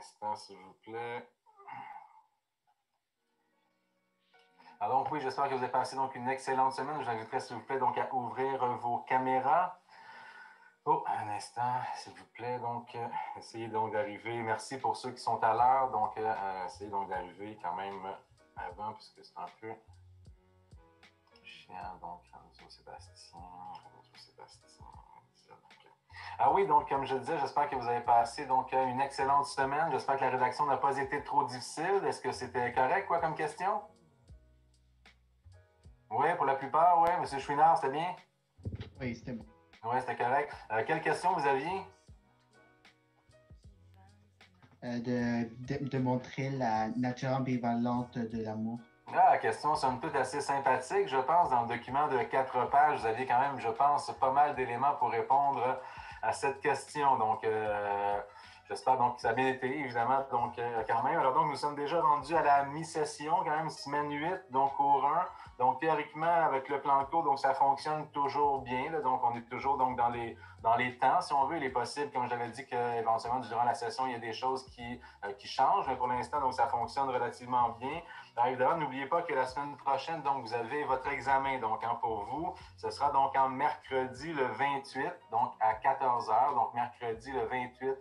instant, s'il vous plaît. Alors donc, oui, j'espère que vous avez passé donc une excellente semaine. Je vous inviterai, s'il vous plaît, donc à ouvrir vos caméras. Oh, un instant, s'il vous plaît. Donc, essayez donc d'arriver. Merci pour ceux qui sont à l'heure. Donc, essayez donc d'arriver quand même avant, puisque c'est un peu chiant. Donc, Sébastien. Ah oui, donc, comme je le disais, j'espère que vous avez passé donc une excellente semaine. J'espère que la rédaction n'a pas été trop difficile. Est-ce que c'était correct, quoi, comme question? Oui, pour la plupart, oui. Monsieur Chouinard, c'était bien? Oui, c'était bon. Oui, c'était correct. Quelle question vous aviez? De montrer la nature ambivalente de l'amour. Ah, la question somme toute assez sympathique, je pense. Dans le document de 4 pages, vous aviez quand même, je pense, pas mal d'éléments pour répondre à cette question. Donc, j'espère donc que ça a bien été, évidemment, donc quand même. Alors donc, nous sommes déjà rendus à la mi-session, quand même, semaine 8, donc cours 1. Donc, théoriquement, avec le plan de cours, donc ça fonctionne toujours bien. Là, donc, on est toujours donc dans les temps, si on veut. Il est possible, comme j'avais dit, qu'éventuellement, durant la session, il y a des choses qui changent. Mais pour l'instant, donc, ça fonctionne relativement bien. Alors, évidemment, n'oubliez pas que la semaine prochaine, donc, vous avez votre examen. Donc, pour vous, ce sera donc en mercredi le 28, donc à 14h. Donc, mercredi le 28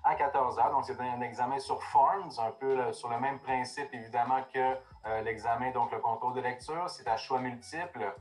à 14h. Donc, c'est un examen sur Forms, un peu sur le même principe, évidemment, que l'examen, donc le contrôle de lecture. C'est à choix multiples.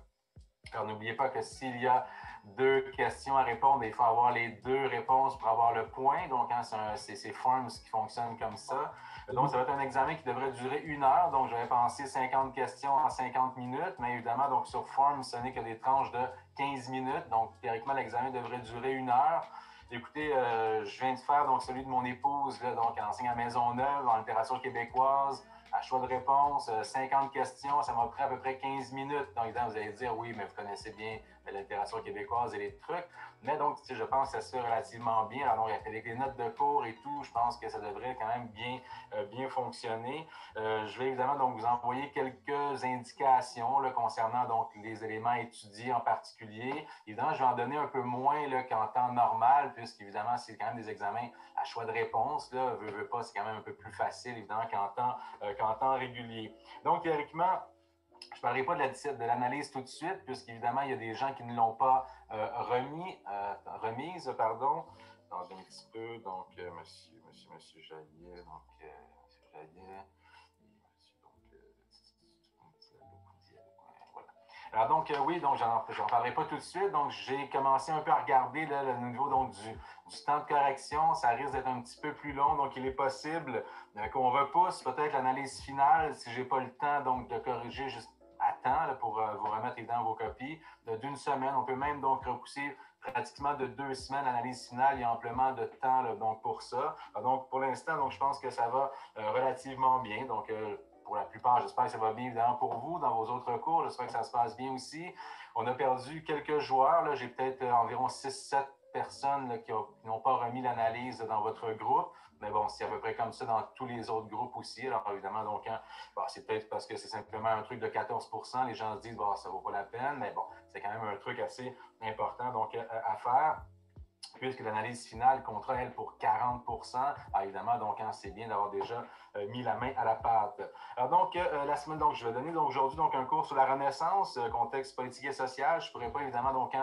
Alors, n'oubliez pas que s'il y a 2 questions à répondre, il faut avoir les 2 réponses pour avoir le point. Donc, c'est Forms qui fonctionne comme ça. Donc, ça va être un examen qui devrait durer 1 heure. Donc, j'avais pensé 50 questions en 50 minutes. Mais évidemment, donc sur Forms, ce n'est que des tranches de 15 minutes. Donc, théoriquement, l'examen devrait durer 1 heure. Écoutez, je viens de faire donc celui de mon épouse, là, donc enseigne à Maisonneuve en littérature québécoise. À choix de réponse, 50 questions, ça m'a pris à peu près 15 minutes. Donc, évidemment, vous allez dire, oui, mais vous connaissez bien la littérature québécoise et les trucs. Mais donc, je pense que ça se fait relativement bien. Alors, donc, avec les notes de cours et tout, je pense que ça devrait quand même bien fonctionner. Je vais évidemment donc vous envoyer quelques indications là, concernant donc les éléments étudiés en particulier. Évidemment, je vais en donner un peu moins là, qu'en temps normal, puisqu'évidemment, c'est quand même des examens à choix de réponse. Là, veut pas, c'est quand même un peu plus facile, évidemment, qu'en temps régulier. Donc, théoriquement, je ne parlerai pas de l'analyse tout de suite, puisqu'évidemment, il y a des gens qui ne l'ont pas remise. Pardon. Attendez un petit peu. Donc, monsieur Jaillet. Donc, monsieur Jaillet. Voilà. Alors donc, oui, donc j'en parlerai pas tout de suite. Donc, j'ai commencé un peu à regarder là, le niveau donc, du temps de correction. Ça risque d'être un petit peu plus long. Donc, il est possible qu'on repousse peut-être l'analyse finale si j'ai pas le temps donc, de corriger juste à temps là, pour vous remettre dans vos copies d'une semaine. On peut même donc repousser pratiquement de 2 semaines l'analyse finale. Il y a amplement de temps là, donc, pour ça. Donc, pour l'instant, donc, je pense que ça va relativement bien. Donc, pour la plupart, j'espère que ça va bien évidemment pour vous dans vos autres cours. J'espère que ça se passe bien aussi. On a perdu quelques joueurs. J'ai peut-être environ 6-7 personnes là, qui n'ont pas remis l'analyse dans votre groupe. Mais bon, c'est à peu près comme ça dans tous les autres groupes aussi. Alors évidemment, donc, c'est peut-être parce que c'est simplement un truc de 14%. Les gens se disent, bon, ça vaut pas la peine. Mais bon, c'est quand même un truc assez important donc, à faire. Puisque l'analyse finale comptera, elle, pour 40%. Alors, évidemment, donc, c'est bien d'avoir déjà mis la main à la pâte. Alors, donc, la semaine, donc, je vais donner aujourd'hui donc, un cours sur la Renaissance, contexte politique et social. Je ne pourrais pas, évidemment, donc,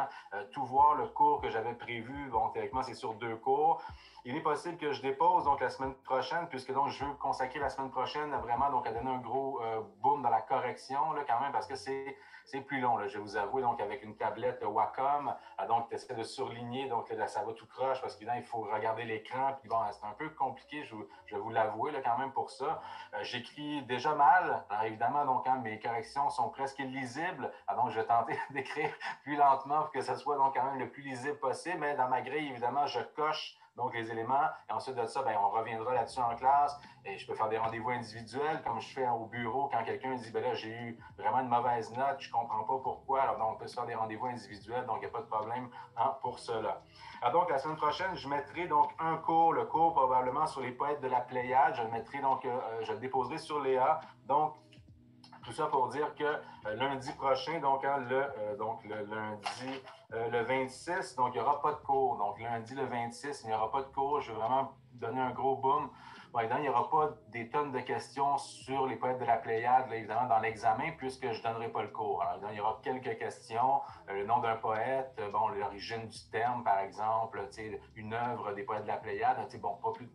tout voir le cours que j'avais prévu. Bon, théoriquement, c'est sur 2 cours. Il est possible que je dépose donc la semaine prochaine, puisque donc je veux consacrer la semaine prochaine vraiment donc à donner un gros boom dans la correction là, quand même, parce que c'est plus long, là, je vais vous avouer, donc avec une tablette Wacom, donc tu essaies de surligner, donc là, ça va tout croche, parce qu'il faut regarder l'écran, puis bon, c'est un peu compliqué, je vais vous l'avouer là, quand même pour ça. J'écris déjà mal, alors évidemment, donc mes corrections sont presque illisibles, donc je vais tenter d'écrire plus lentement pour que ça soit donc quand même le plus lisible possible, mais dans ma grille, évidemment, je coche donc les éléments. Et ensuite de ça, ben, on reviendra là-dessus en classe. Et je peux faire des rendez-vous individuels, comme je fais au bureau quand quelqu'un dit, ben là, j'ai eu vraiment une mauvaise note, je ne comprends pas pourquoi. Alors, donc, on peut se faire des rendez-vous individuels, donc il n'y a pas de problème pour cela. Alors, donc, la semaine prochaine, je mettrai donc un cours, le cours probablement sur les poètes de la Pléiade. Je le mettrai donc, je le déposerai sur Léa. Donc, tout ça pour dire que lundi prochain, donc, le lundi le 26, donc il n'y aura pas de cours. Donc lundi le 26, il n'y aura pas de cours. Je vais vraiment donner un gros boom Bon, évidemment, il n'y aura pas des tonnes de questions sur les poètes de la Pléiade, là, évidemment, dans l'examen, puisque je ne donnerai pas le cours. Alors, évidemment, il y aura quelques questions, le nom d'un poète, bon, l'origine du terme, par exemple, une œuvre des poètes de la Pléiade, bon, pas plus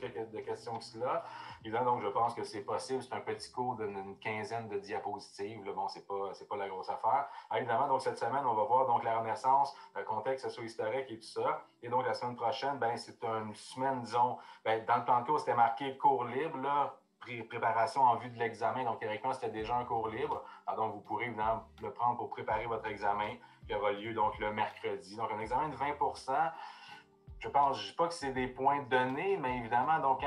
de questions que cela. Évidemment, donc, je pense que c'est possible. C'est un petit cours d'une quinzaine de diapositives. Là, bon, c'est pas la grosse affaire. Alors, évidemment, donc, cette semaine, on va voir donc la Renaissance, le contexte socio-historique et tout ça. Et donc, la semaine prochaine, ben, c'est une semaine, disons, ben, dans le plan de cours, c'était marqué cours libre, là, préparation en vue de l'examen. Donc, théoriquement, c'était déjà un cours libre. Alors, donc, vous pourrez évidemment le prendre pour préparer votre examen qui aura lieu donc le mercredi. Donc, un examen de 20%. Je pense, je ne dis pas que c'est des points donnés, mais évidemment, donc,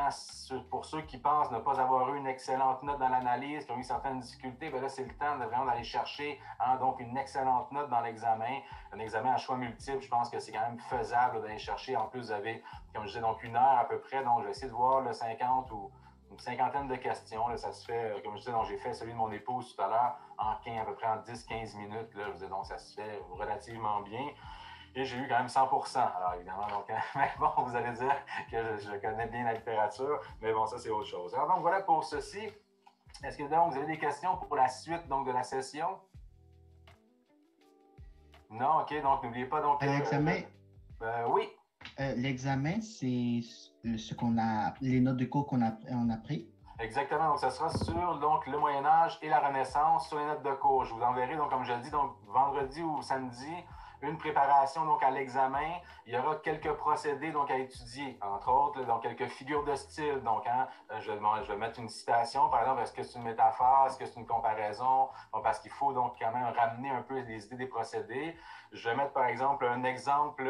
pour ceux qui pensent ne pas avoir eu une excellente note dans l'analyse, qui ont eu certaines difficultés, bien là, c'est le temps vraiment d'aller chercher donc une excellente note dans l'examen. Un examen à choix multiple, je pense que c'est quand même faisable d'aller chercher. En plus, vous avez, comme je disais, donc 1 heure à peu près. Donc, je vais essayer de voir le 50 ou une cinquantaine de questions. Là, ça se fait, comme je disais, donc j'ai fait celui de mon épouse tout à l'heure à peu près en 10-15 minutes. Là, je disais, donc, ça se fait relativement bien. Et j'ai eu quand même 100%. Alors, évidemment, donc, mais bon, vous allez dire que je connais bien la littérature, mais bon, ça, c'est autre chose. Alors, donc, voilà pour ceci. Est-ce que donc, vous avez des questions pour la suite donc, de la session? Non, OK. Donc, n'oubliez pas donc... L'examen, oui. L'examen, c'est ce qu'on a, les notes de cours qu'on a pris. Exactement. Donc, ça sera sur donc, le Moyen-Âge et la Renaissance sur les notes de cours. Je vous enverrai, donc, comme je le dis, donc, vendredi ou samedi, une préparation donc à l'examen. Il y aura quelques procédés donc à étudier, entre autres, donc quelques figures de style. Donc, je vais mettre une citation, par exemple, est-ce que c'est une métaphore, est-ce que c'est une comparaison? Bon, parce qu'il faut donc quand même ramener un peu les idées des procédés. Je vais mettre, par exemple, un exemple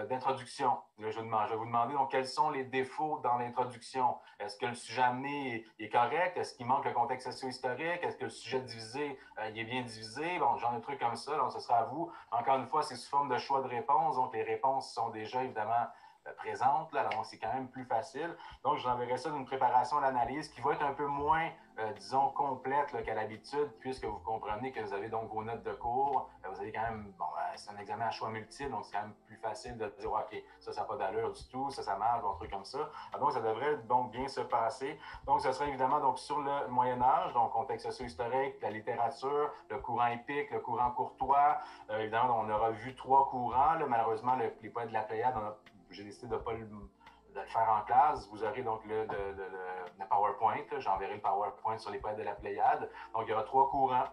d'introduction. Je vais vous demander donc quels sont les défauts dans l'introduction. Est-ce que le sujet amené est correct? Est-ce qu'il manque le contexte socio-historique? Est-ce que le sujet divisé il est bien divisé? Bon, genre de trucs comme ça. Donc, ce sera à vous. Encore une fois, c'est sous forme de choix de réponse. Donc, les réponses sont déjà évidemment présentes. Là, donc, c'est quand même plus facile. Donc, je vous enverrai ça d'une préparation à l'analyse qui va être un peu moins, disons, complète qu'à l'habitude, puisque vous comprenez que vous avez donc vos notes de cours. Vous avez quand même, bon, c'est un examen à choix multiple, donc c'est quand même plus facile de dire, OK, ça n'a pas d'allure du tout, ça marche, un truc comme ça. Donc, ça devrait donc bien se passer. Donc, ce sera évidemment donc, sur le Moyen-Âge, donc contexte socio-historique, la littérature, le courant épique, le courant courtois. Évidemment, on aura vu 3 courants. Là, malheureusement, les poètes de la Pléiade, j'ai décidé de ne pas le faire en classe. Vous aurez donc le PowerPoint. J'enverrai le PowerPoint sur les poètes de la Pléiade. Donc, il y aura 3 courants.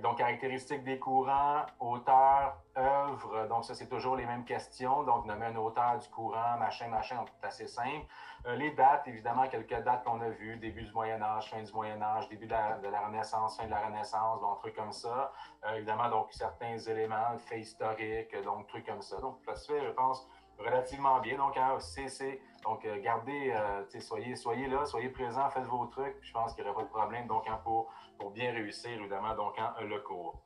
Donc, caractéristiques des courants, auteur, œuvre. Donc, ça, c'est toujours les mêmes questions. Donc, nommer un auteur du courant, machin. Donc, c'est assez simple. Les dates, évidemment, quelques dates qu'on a vues. Début du Moyen-Âge, fin du Moyen-Âge, début de la Renaissance, fin de la Renaissance, donc, trucs comme ça. Évidemment, donc, certains éléments, faits historiques, donc, trucs comme ça. Donc, ça se fait, je pense, relativement bien. Donc, donc gardez, soyez là, soyez présents, faites vos trucs. Je pense qu'il n'y aura pas de problème donc, pour bien réussir, évidemment, donc, le cours.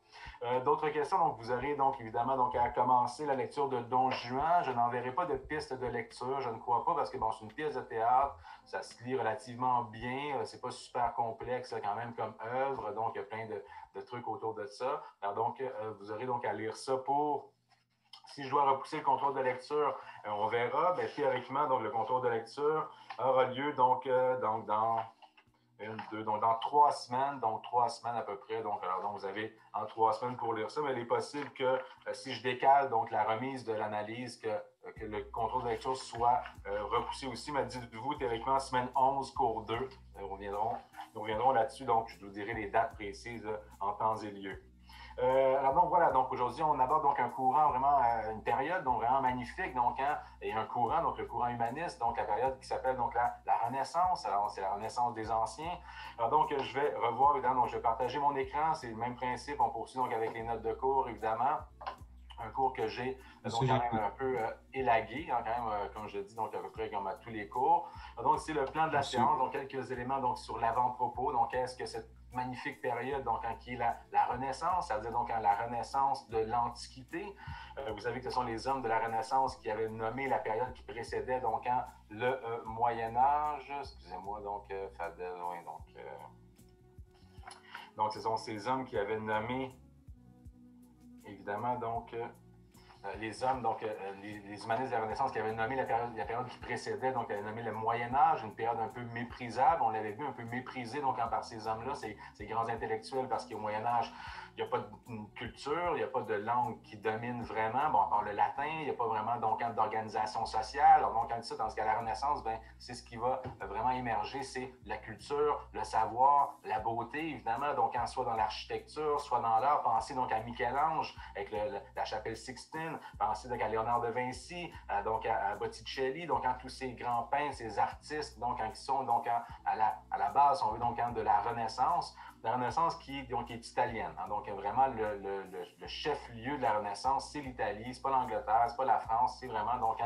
D'autres questions, donc vous aurez donc évidemment donc, à commencer la lecture de Don Juan. Je n'enverrai pas de piste de lecture, je ne crois pas, parce que bon, c'est une pièce de théâtre, ça se lit relativement bien, c'est pas super complexe quand même comme œuvre, donc il y a plein de trucs autour de ça. Alors donc, vous aurez donc à lire ça pour... Si je dois repousser le contrôle de lecture, on verra. Bien, théoriquement, donc, le contrôle de lecture aura lieu donc dans 3 semaines, donc 3 semaines à peu près. Donc, vous avez en 3 semaines pour lire ça, mais il est possible que si je décale donc la remise de l'analyse, que le contrôle de lecture soit repoussé aussi. Mais dites-vous, théoriquement, semaine 11, cours 2, nous reviendrons là-dessus. Donc, je vous dirai les dates précises en temps et lieu. Alors donc voilà, donc aujourd'hui on aborde donc un courant vraiment, une période donc vraiment magnifique, donc et un courant, donc le courant humaniste, donc la période qui s'appelle donc la Renaissance. Alors c'est la Renaissance des anciens. Alors donc je vais revoir évidemment, donc je vais partager mon écran, c'est le même principe, on poursuit donc avec les notes de cours évidemment. Un cours que j'ai donc quand même un peu élagué, quand même, comme je dis, donc à peu près comme à tous les cours. Donc c'est le plan de la séance, donc quelques éléments donc sur l'avant-propos, donc qu'est-ce que cette magnifique période donc qui est la Renaissance, c'est-à-dire donc la Renaissance de l'Antiquité. Vous savez que ce sont les hommes de la Renaissance qui avaient nommé la période qui précédait donc le Moyen Âge. Excusez-moi donc Fadel, oui, donc ce sont ces hommes qui avaient nommé évidemment donc les hommes, donc les humanistes de la Renaissance qui avaient nommé la période qui précédait, donc avaient nommé le Moyen Âge, une période un peu méprisable. On l'avait vu un peu méprisé donc par ces hommes-là, ces grands intellectuels, parce qu'au Moyen Âge, il n'y a pas de culture, il n'y a pas de langue qui domine vraiment. Bon, à part le latin, il n'y a pas vraiment donc d'organisation sociale. Alors, donc, dans ce cas, la Renaissance, ben, c'est ce qui va vraiment émerger, c'est la culture, le savoir, la beauté, évidemment, donc soit dans l'architecture, soit dans l'art. Pensez donc à Michel-Ange avec la chapelle Sixtine, pensez donc à Léonard de Vinci, donc à Botticelli, donc tous ces grands peintres, ces artistes, donc qui sont donc à la base, on veut donc de la Renaissance. La Renaissance qui donc, est italienne. Hein, donc, vraiment, le chef-lieu de la Renaissance, c'est l'Italie, c'est pas l'Angleterre, c'est pas la France, c'est vraiment donc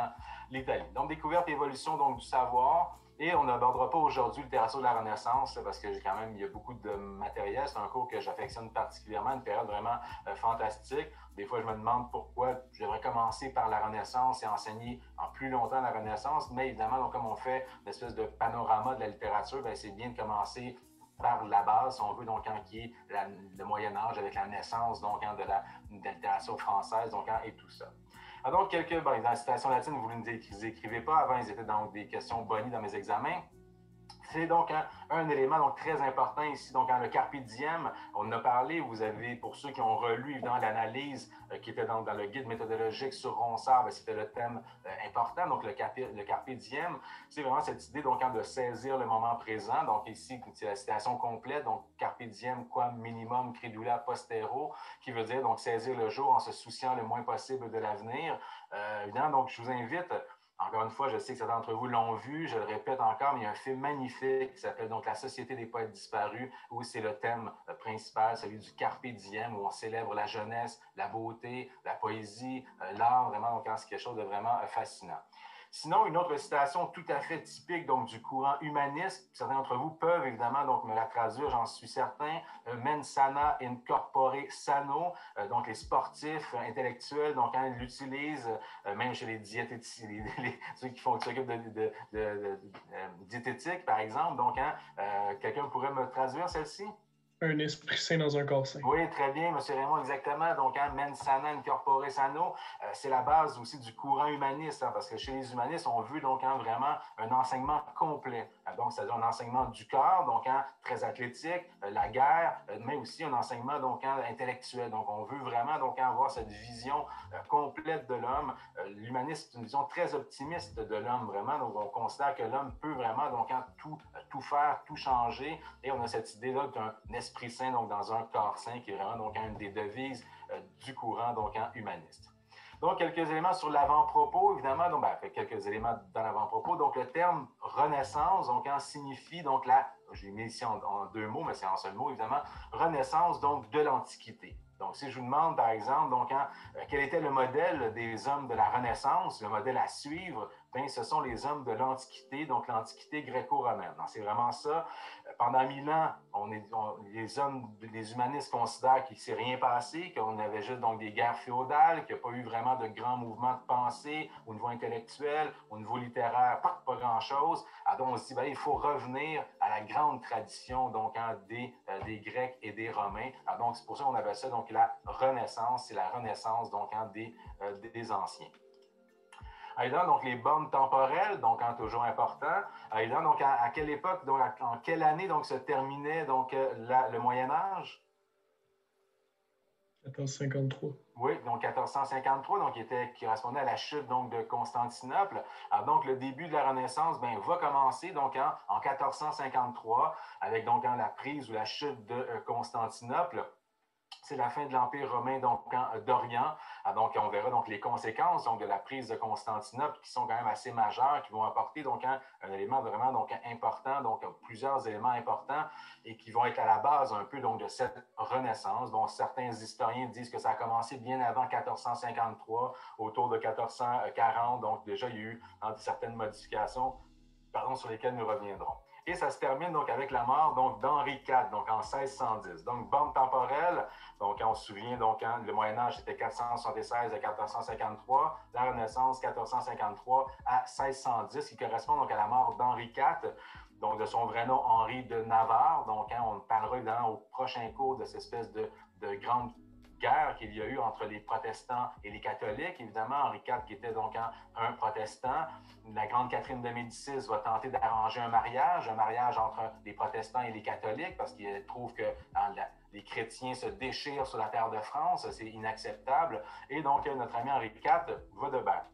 l'Italie. Donc, découverte et évolution donc, du savoir. Et on n'abordera pas aujourd'hui le littérature de la Renaissance parce que j'ai quand même, il y a beaucoup de matériel. C'est un cours que j'affectionne particulièrement, une période vraiment fantastique. Des fois, je me demande pourquoi je devrais commencer par la Renaissance et enseigner en plus longtemps la Renaissance. Mais évidemment, donc, comme on fait une espèce de panorama de la littérature, bien, c'est bien de commencer par la base, si on veut, donc, qui est le Moyen-Âge avec la naissance donc, de la littérature française donc, et tout ça. Alors, donc, dans la citation latine, vous ne les écrivez pas. Avant, ils étaient donc des questions bonnies dans mes examens. C'est donc un élément donc, très important ici, donc le carpe diem, on en a parlé, vous avez, pour ceux qui ont relu évidemment l'analyse qui était dans le guide méthodologique sur Ronsard, c'était le thème important, donc le carpe diem, c'est vraiment cette idée donc de saisir le moment présent, donc ici c'est la citation complète, donc carpe diem quam minimum credula postero, qui veut dire donc saisir le jour en se souciant le moins possible de l'avenir. Évidemment, donc je vous invite. Encore une fois, je sais que certains d'entre vous l'ont vu, je le répète encore, mais il y a un film magnifique qui s'appelle donc La Société des poètes disparus, où c'est le thème principal, celui du carpe diem, où on célèbre la jeunesse, la beauté, la poésie, l'art, vraiment, donc c'est quelque chose de vraiment fascinant. Sinon, une autre citation tout à fait typique donc, du courant humaniste, certains d'entre vous peuvent évidemment donc, me la traduire, j'en suis certain, mens sana in corpore sano, donc les sportifs intellectuels, donc ils l'utilisent même chez les diététiciens, ceux qui s'occupent de diététique par exemple, donc quelqu'un pourrait me traduire celle-ci? Un esprit sain dans un corps sain. Oui, très bien, M. Raymond, exactement. Donc, mens sana in corpore sano, c'est la base aussi du courant humaniste, parce que chez les humanistes, on veut donc vraiment un enseignement complet. Donc, c'est-à-dire un enseignement du corps, donc très athlétique, la guerre, mais aussi un enseignement donc intellectuel. Donc, on veut vraiment donc avoir cette vision complète de l'homme. L'humanisme, c'est une vision très optimiste de l'homme, vraiment. Donc, on considère que l'homme peut vraiment donc tout faire, tout changer. Et on a cette idée-là d'un esprit sain, donc dans un corps sain, qui est vraiment donc une des devises du courant donc humaniste. Donc, quelques éléments sur l'avant-propos, évidemment. Donc, quelques éléments dans l'avant-propos. Donc, le terme Renaissance, donc, signifie, donc, j'ai mis ici en deux mots, mais c'est en seul mot, évidemment, Renaissance, donc, de l'Antiquité. Donc, si je vous demande, par exemple, donc, quel était le modèle des hommes de la Renaissance, le modèle à suivre, bien, ce sont les hommes de l'Antiquité, donc l'Antiquité gréco-romaine. C'est vraiment ça. Pendant 1000 ans, les humanistes considèrent qu'il ne s'est rien passé, qu'on avait juste donc des guerres féodales, qu'il n'y a pas eu vraiment de grands mouvements de pensée au niveau intellectuel, au niveau littéraire, pas grand-chose. Donc, on se dit, bien, il faut revenir à la grande tradition donc, des Grecs et des Romains. Donc, c'est pour ça qu'on appelle ça donc, la Renaissance. C'est la Renaissance donc, des Anciens. Évidemment, donc les bornes temporelles, donc toujours important. Évidemment, donc à quelle époque, donc en quelle année donc se terminait donc le Moyen Âge? 1453. Oui, donc 1453, donc qui correspondait à la chute donc de Constantinople. Alors, donc le début de la Renaissance va commencer donc en 1453 avec donc la prise ou la chute de Constantinople. C'est la fin de l'Empire romain d'Orient. Donc, on verra donc les conséquences donc, de la prise de Constantinople qui sont quand même assez majeures, qui vont apporter donc, un élément vraiment donc, important, donc plusieurs éléments importants et qui vont être à la base un peu donc, de cette renaissance. Bon, certains historiens disent que ça a commencé bien avant 1453, autour de 1440. Donc, déjà, il y a eu certaines modifications sur lesquelles nous reviendrons. Et ça se termine donc avec la mort d'Henri IV, donc en 1610. Donc, borne temporelle, donc on se souvient, donc le Moyen-Âge c'était 476 à 1453, la Renaissance 1453 à 1610, qui correspond donc à la mort d'Henri IV, donc de son vrai nom Henri de Navarre. Donc, on parlera évidemment au prochain cours de cette espèce de grande guerre qu'il y a eu entre les protestants et les catholiques. Évidemment, Henri IV, qui était donc un protestant, la grande Catherine de Médicis va tenter d'arranger un mariage entre les protestants et les catholiques, parce qu'il trouve que les chrétiens se déchirent sur la terre de France, c'est inacceptable. Et donc, notre ami Henri IV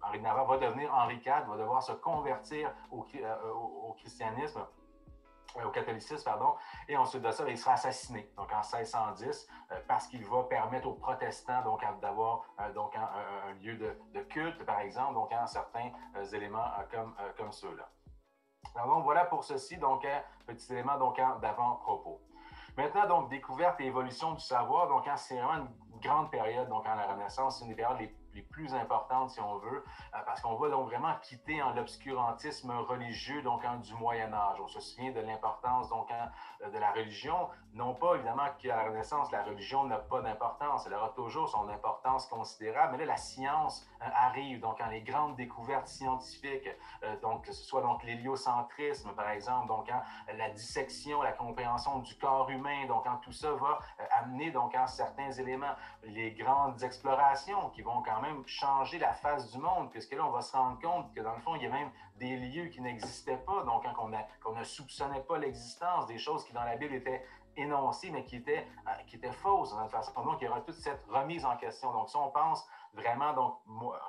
Henri de Navarre va devenir Henri IV, va devoir se convertir au christianisme, au catholicisme, pardon, et ensuite de ça, il sera assassiné, donc en 1610, parce qu'il va permettre aux protestants donc d'avoir donc un lieu de culte, par exemple, donc certains éléments comme ceux-là. Alors, donc, voilà pour ceci, donc petit élément donc d'avant-propos. Maintenant, donc, découverte et évolution du savoir, donc c'est vraiment une grande période, donc la Renaissance, c'est une des périodes les plus importantes, si on veut, parce qu'on va donc vraiment quitter l'obscurantisme religieux donc du Moyen Âge. On se souvient de l'importance donc de la religion, non pas évidemment qu'à la Renaissance, la religion n'a pas d'importance, elle aura toujours son importance considérable, mais là, la science arrive, donc les grandes découvertes scientifiques, donc que ce soit donc l'héliocentrisme, par exemple, donc la dissection, la compréhension du corps humain, donc tout ça va amener donc certains éléments, les grandes explorations qui vont quand même changer la face du monde, puisque là, on va se rendre compte que dans le fond, il y a même des lieux qui n'existaient pas, donc qu'on ne soupçonnait pas l'existence, des choses qui dans la Bible étaient énoncées, mais qui étaient fausses de toute façon. Donc, il y aura toute cette remise en question. Donc, si on pense vraiment, donc,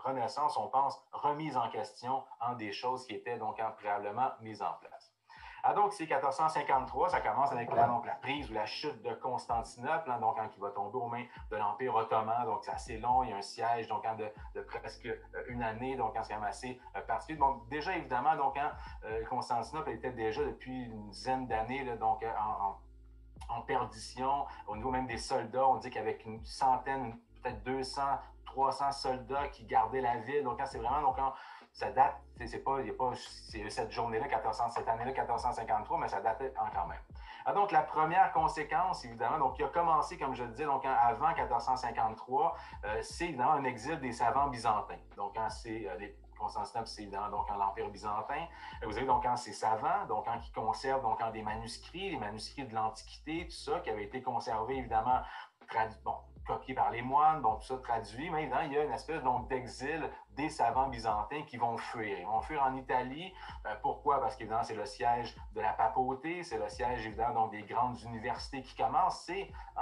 Renaissance, on pense remise en question des choses qui étaient donc préalablement mises en place. Donc, c'est 1453, ça commence avec la prise ou la chute de Constantinople, donc qui va tomber aux mains de l'Empire ottoman. Donc, c'est assez long, il y a un siège donc, de presque une année, donc c'est quand même assez particulier. Donc, déjà, évidemment, donc, Constantinople était déjà depuis une dizaine d'années donc en perdition. Au niveau même des soldats, on dit qu'avec une centaine, peut-être 200, 300 soldats qui gardaient la ville. Donc, c'est vraiment... Donc, ça date, c'est cette journée-là, cette année-là, 1453, mais ça datait quand même. Donc, la première conséquence, évidemment, donc, qui a commencé, comme je le disais, donc, avant 1453, c'est évidemment un exil des savants byzantins. Donc, Constantinople, c'est évidemment donc l'Empire byzantin. Vous avez donc ces savants donc, qui conservent donc, des manuscrits, les manuscrits de l'Antiquité, tout ça, qui avait été conservé, évidemment, copié par les moines, tout ça traduit, mais évidemment, il y a une espèce donc d'exil des savants byzantins qui vont fuir. Ils vont fuir en Italie. Pourquoi? Parce qu'évidemment, c'est le siège de la papauté, c'est le siège, évidemment, donc, des grandes universités qui commencent.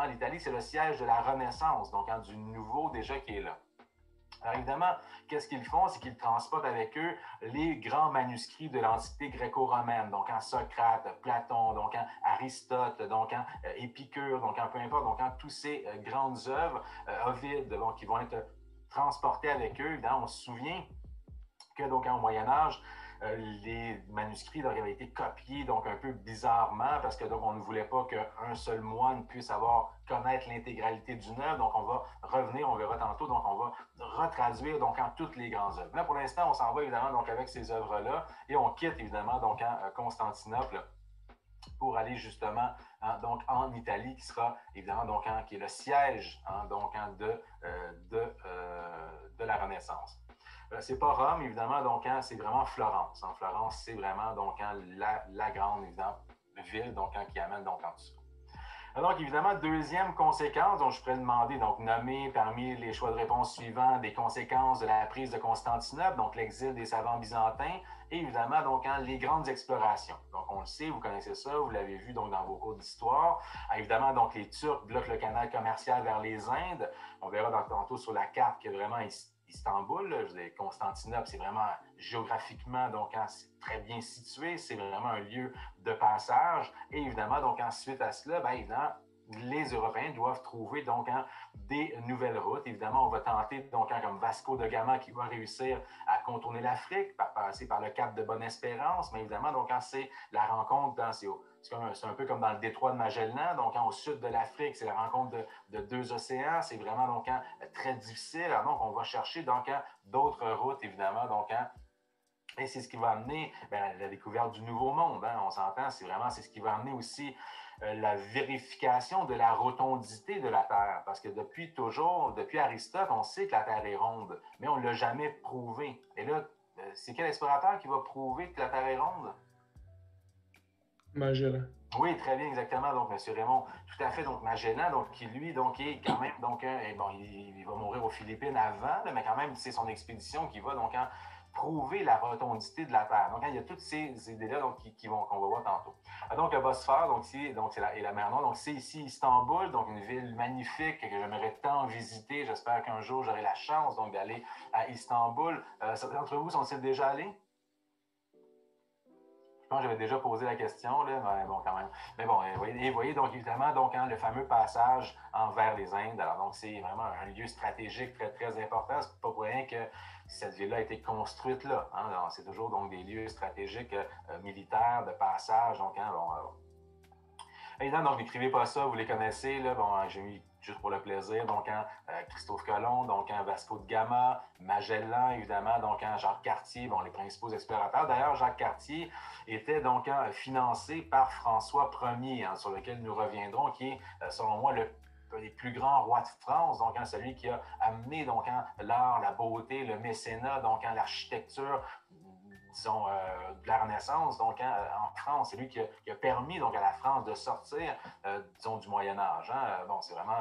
L'Italie, c'est le siège de la Renaissance, donc du nouveau déjà qui est là. Alors évidemment, qu'est-ce qu'ils font? C'est qu'ils transportent avec eux les grands manuscrits de l'Antiquité gréco-romaine, donc Socrate, Platon, donc Aristote, donc Épicure, donc peu importe, donc toutes ces grandes œuvres, Ovide, donc qui vont être transportées avec eux. Évidemment, on se souvient que donc au Moyen Âge, les manuscrits donc, avaient été copiés donc un peu bizarrement parce que donc on ne voulait pas qu'un seul moine puisse connaître l'intégralité d'une œuvre. Donc on va revenir, on verra tantôt, donc on va retraduire donc toutes les grandes œuvres. Là pour l'instant, on s'en va évidemment donc avec ces œuvres-là et on quitte évidemment donc Constantinople pour aller justement donc en Italie, qui sera évidemment donc qui est le siège donc de la Renaissance. C'est pas Rome, évidemment, donc c'est vraiment Florence. Florence, c'est vraiment donc la grande évidemment, ville donc, qui amène donc en dessous. Donc, évidemment, deuxième conséquence, dont je pourrais demander, donc nommer parmi les choix de réponse suivants des conséquences de la prise de Constantinople, donc l'exil des savants byzantins, et évidemment, donc les grandes explorations. Donc, on le sait, vous connaissez ça, vous l'avez vu donc dans vos cours d'histoire. Évidemment, donc les Turcs bloquent le canal commercial vers les Indes. On verra tantôt sur la carte que vraiment Istanbul, je veux dire, Constantinople, c'est vraiment géographiquement, donc c'est très bien situé, c'est vraiment un lieu de passage. Et évidemment, donc ensuite à cela, évidemment, les Européens doivent trouver donc des nouvelles routes. Évidemment, on va tenter donc comme Vasco de Gama qui va réussir à contourner l'Afrique, passer par le Cap de Bonne-Espérance, mais évidemment, donc c'est la rencontre c'est un peu comme dans le détroit de Magellan, donc au sud de l'Afrique, c'est la rencontre de deux océans, c'est vraiment donc très difficile. Alors donc on va chercher donc d'autres routes, évidemment, donc et c'est ce qui va amener la découverte du Nouveau Monde. On s'entend, c'est ce qui va amener aussi la vérification de la rotondité de la Terre. Parce que depuis Aristote, on sait que la Terre est ronde, mais on ne l'a jamais prouvé. Et là, c'est quel explorateur qui va prouver que la Terre est ronde? Magellan. Oui, très bien, exactement. Donc, M. Raymond, tout à fait. Donc, Magellan, donc, qui lui, donc, est quand même, donc, bon, il va mourir aux Philippines avant, là, mais quand même, c'est son expédition qui va, donc, prouver la rotondité de la Terre. Donc, il y a toutes ces idées-là qu'on va voir tantôt. Donc, le Bosphore, donc, c'est la mer Noire. Donc, c'est ici Istanbul, donc une ville magnifique que j'aimerais tant visiter. J'espère qu'un jour, j'aurai la chance donc d'aller à Istanbul. Certains d'entre vous sont-ils déjà allés? Je pense que j'avais déjà posé la question, là, mais bon, quand même. Mais bon, vous voyez donc évidemment donc, le fameux passage envers les Indes. Alors, donc, c'est vraiment un lieu stratégique très, très important. C'est pas pour rien que cette ville-là a été construite là. Hein. C'est toujours donc des lieux stratégiques militaires de passage. Donc, évidemment, donc, n'écrivez pas ça, vous les connaissez. Là. Bon, j'ai mis juste pour le plaisir. Donc, Christophe Colomb, donc Vasco de Gama, Magellan, évidemment, donc Jacques Cartier, bon, les principaux explorateurs. D'ailleurs, Jacques Cartier était donc financé par François Ier, sur lequel nous reviendrons, qui est, selon moi, un des plus grands rois de France, donc celui qui a amené donc l'art, la beauté, le mécénat, donc l'architecture, disons, de la Renaissance, donc en France. C'est lui qui a permis donc à la France de sortir, disons, du Moyen Âge. Hein. Bon, c'est vraiment,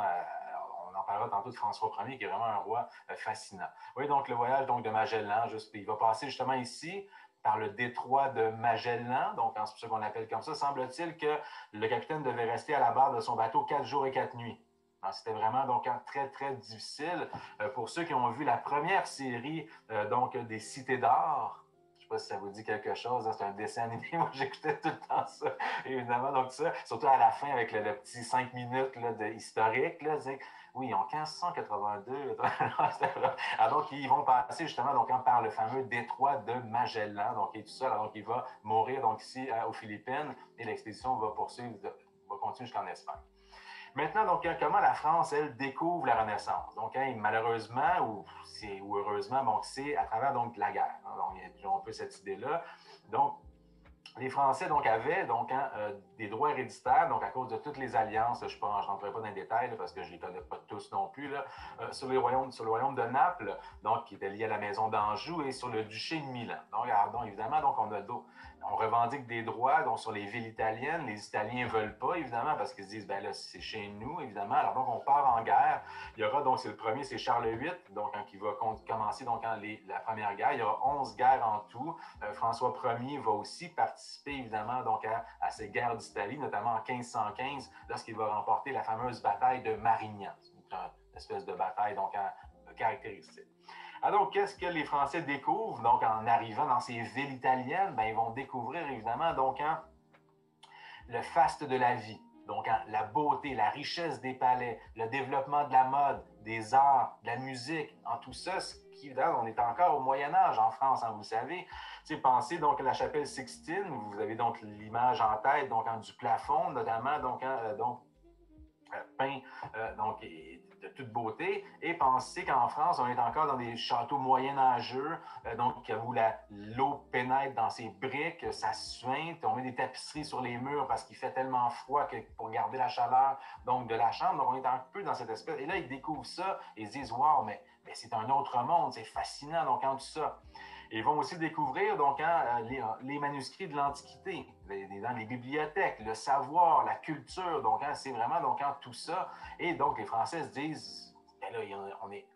on en parlera tantôt de François Ier, qui est vraiment un roi fascinant. Oui, donc le voyage donc, de Magellan, il va passer justement ici, par le détroit de Magellan, donc c'est pour ça qu'on l'appelle comme ça. Semble-t-il que le capitaine devait rester à la barre de son bateau 4 jours et 4 nuits. C'était vraiment donc très, très difficile. Pour ceux qui ont vu la première série donc, des Cités d'or, je ne sais pas si ça vous dit quelque chose, c'est un dessin animé, moi j'écoutais tout le temps ça, évidemment, donc ça, surtout à la fin avec le petit 5 minutes là, historique, là, oui, en 1582, alors donc ils vont passer justement donc, par le fameux détroit de Magellan, donc il est tout seul, alors il va mourir donc ici aux Philippines et l'expédition va continuer jusqu'en Espagne. Maintenant, donc, comment la France, elle, découvre la Renaissance? Donc, malheureusement ou heureusement, donc, c'est à travers donc, la guerre. Hein, donc, il y a toujours un peu cette idée-là. Donc, les Français donc, avaient donc, des droits héréditaires, donc à cause de toutes les alliances, je ne rentrerai pas dans les détails là, parce que je ne les connais pas tous non plus, là, sur le royaume de Naples, donc, qui était lié à la maison d'Anjou, et sur le duché de Milan. Donc évidemment, donc, on revendique des droits donc, sur les villes italiennes. Les Italiens ne veulent pas, évidemment, parce qu'ils se disent, ben là, c'est chez nous, évidemment. Alors, donc, on part en guerre. Il y aura, donc, c'est le premier, c'est Charles VIII, donc, qui va commencer donc, la première guerre. Il y aura 11 guerres en tout. François Ier va aussi participer, évidemment, donc, à ces guerres d'Italie, notamment en 1515, lorsqu'il va remporter la fameuse bataille de Marignan. C'est une espèce de bataille, donc, caractéristique. Alors, qu'est-ce que les Français découvrent? Donc, en arrivant dans ces villes italiennes, ben, ils vont découvrir, évidemment, donc, le faste de la vie. Donc, la beauté, la richesse des palais, le développement de la mode, des arts, de la musique, en tout ça, évidemment, on est encore au Moyen-Âge en France, hein, vous le savez. Pensez donc à la chapelle Sixtine, vous avez donc l'image en tête, donc, du plafond, notamment, donc, peint donc, de toute beauté, et pensez qu'en France, on est encore dans des châteaux moyenâgeux, donc où l'eau pénètre dans ces briques, ça suinte, on met des tapisseries sur les murs parce qu'il fait tellement froid que pour garder la chaleur donc, de la chambre, donc on est un peu dans cette espèce, et là, ils découvrent ça, et ils se disent, wow, mais c'est un autre monde, c'est fascinant, donc, tout ça. Ils vont aussi découvrir donc, les manuscrits de l'Antiquité, dans les bibliothèques, le savoir, la culture. Donc, c'est vraiment donc, tout ça. Et donc, les Français se disent, ben là,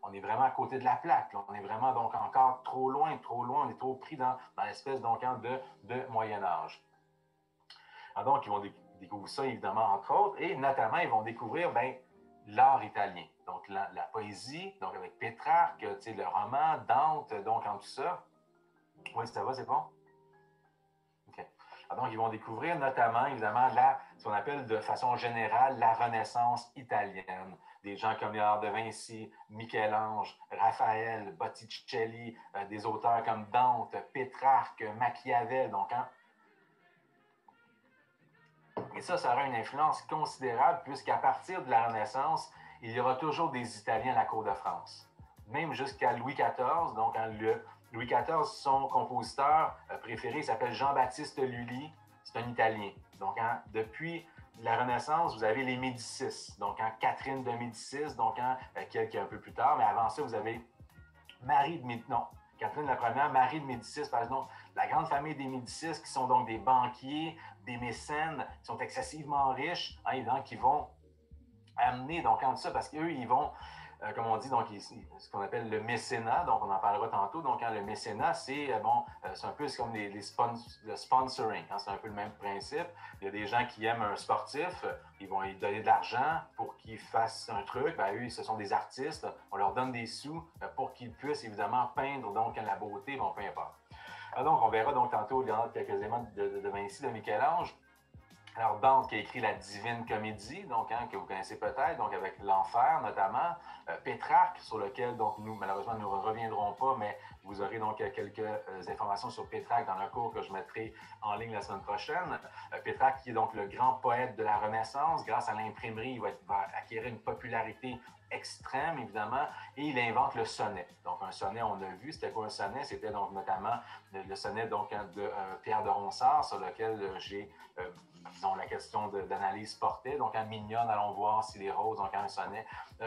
on est vraiment à côté de la plaque. Là. On est vraiment donc encore trop loin. On est trop pris dans l'espèce donc, de Moyen-Âge. Alors, donc, ils vont découvrir ça, évidemment, entre autres. Et notamment, ils vont découvrir l'art italien. Donc, la poésie, donc avec Pétrarque, le roman, Dante, donc en tout ça. Oui, ça va, c'est bon? OK. Alors, donc, ils vont découvrir notamment, évidemment, ce qu'on appelle de façon générale la Renaissance italienne. Des gens comme Léonard de Vinci, Michel-Ange, Raphaël, Botticelli, des auteurs comme Dante, Pétrarque, Machiavel. Donc, Et ça aura une influence considérable puisqu'à partir de la Renaissance, il y aura toujours des Italiens à la cour de France. Même jusqu'à Louis XIV, donc Louis XIV, son compositeur préféré s'appelle Jean-Baptiste Lully, c'est un Italien. Donc, depuis la Renaissance, vous avez les Médicis, donc Catherine de Médicis, donc quelques un peu plus tard, mais avant ça, vous avez Marie de Médicis, non, Catherine la Première, Marie de Médicis, par exemple, la grande famille des Médicis, qui sont donc des banquiers, des mécènes, qui sont excessivement riches, hein, évidemment, qui vont amener donc en tout ça, parce qu'eux, ils vont, comme on dit, donc ce qu'on appelle le mécénat, donc on en parlera tantôt. Donc, le mécénat, c'est c'est un peu comme le sponsoring, hein, c'est un peu le même principe. Il y a des gens qui aiment un sportif, ils vont lui donner de l'argent pour qu'il fasse un truc. Ben, eux, ce sont des artistes, on leur donne des sous pour qu'ils puissent évidemment peindre donc la beauté, bon, peu importe. Donc, on verra donc tantôt quelques éléments de Vinci, de Michel-Ange. Alors, Dante qui a écrit la Divine Comédie, donc, que vous connaissez peut-être, donc avec l'enfer notamment. Pétrarque, sur lequel, donc, nous, malheureusement, nous ne reviendrons pas, mais vous aurez donc quelques informations sur Pétrarque dans le cours que je mettrai en ligne la semaine prochaine. Pétrarque qui est donc le grand poète de la Renaissance. Grâce à l'imprimerie, il va acquérir une popularité extrême, évidemment, et il invente le sonnet. Donc, un sonnet, on a vu, c'était quoi un sonnet? C'était donc notamment le sonnet donc, de Pierre de Ronsard, sur lequel j'ai, disons, la question d'analyse portait. Donc, en mignonne, allons voir si les roses, donc un sonnet.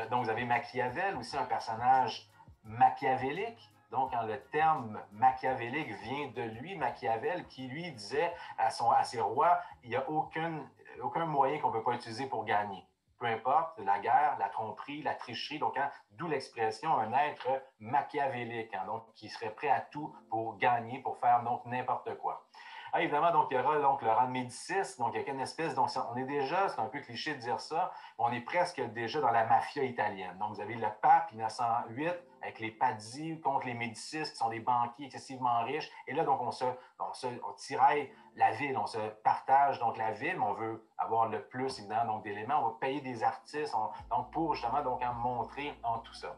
Donc, vous avez Machiavel, aussi un personnage machiavélique. Donc, le terme machiavélique vient de lui, Machiavel, qui lui disait à ses rois, il n'y a aucun moyen qu'on ne peut pas utiliser pour gagner. Peu importe, la guerre, la tromperie, la tricherie, donc d'où l'expression un être machiavélique, donc qui serait prêt à tout pour gagner, pour faire donc n'importe quoi. Ah, évidemment, donc, il y aura donc, le rang de Médicis, donc il y a une espèce, donc on est déjà, c'est un peu cliché de dire ça, on est presque déjà dans la mafia italienne. Donc, vous avez le pape 1908 avec les Pazzi contre les Médicis, qui sont des banquiers excessivement riches. Et là, donc, on tiraille la ville, on se partage donc la ville, mais on veut avoir le plus, évidemment, donc d'éléments. On va payer des artistes donc, pour justement donc, montrer en tout ça.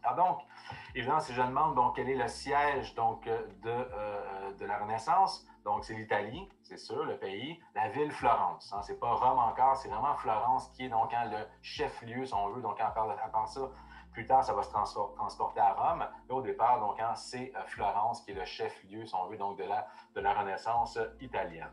Alors donc, évidemment, si je demande donc, quel est le siège donc, de la Renaissance, donc c'est l'Italie, c'est sûr, le pays, la ville Florence. Hein, c'est pas Rome encore, c'est vraiment Florence qui est donc le chef-lieu, si on veut. Donc, à part ça, plus tard, ça va se transporter à Rome. Et au départ, donc, c'est Florence qui est le chef-lieu, si on veut, donc, de la Renaissance italienne.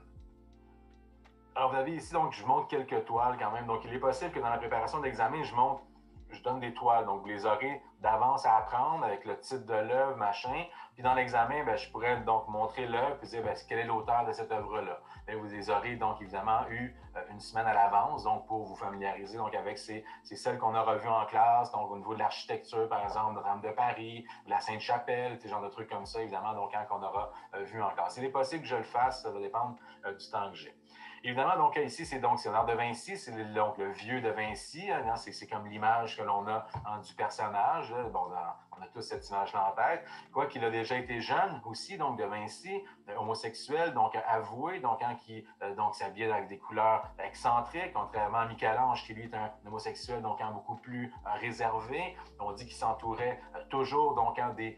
Alors, vous avez ici, donc, je montre quelques toiles quand même. Donc, il est possible que dans la préparation de l'examen, je donne des toiles. Donc, vous les aurez d'avance à apprendre avec le titre de l'œuvre, machin. Puis dans l'examen, je pourrais donc montrer l'œuvre et dire quel est l'auteur de cette œuvre-là. Vous les aurez donc évidemment eu une semaine à l'avance donc pour vous familiariser donc avec c'est celles qu'on a revues en classe, donc au niveau de l'architecture, par exemple, de Notre-Dame de Paris, de la Sainte-Chapelle, ce genre de trucs comme ça, évidemment, donc qu'on aura vu en classe. Il est possible que je le fasse, ça va dépendre du temps que j'ai. Évidemment, donc ici, c'est l'art de Vinci, c'est donc le vieux de Vinci. Hein, c'est comme l'image que l'on a du personnage. Bon, on a tous cette image-là en tête. Quoi qu'il a déjà été jeune aussi, donc de Vinci, homosexuel, donc avoué, donc qui s'habillait avec des couleurs excentriques, contrairement à Michel-Ange, qui lui est un homosexuel donc beaucoup plus réservé. On dit qu'il s'entourait toujours donc des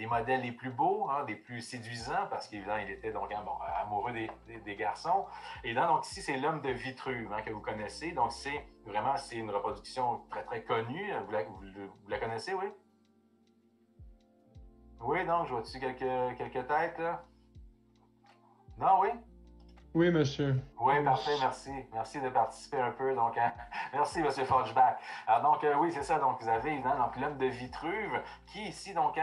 modèles les plus beaux, des plus séduisants, parce qu'évidemment, il était donc amoureux des garçons. Et là, donc ici, c'est l'homme de Vitruve que vous connaissez. Donc, c'est une reproduction très, très connue. Vous la connaissez, oui? Oui, donc, je vois-tu quelques têtes, là? Non, oui? Oui, monsieur. Oui, parfait, merci. Merci de participer un peu. Donc, merci, M. Forgebach. Alors, donc, oui, c'est ça. Donc, vous avez évidemment l'homme de Vitruve qui, ici, donc,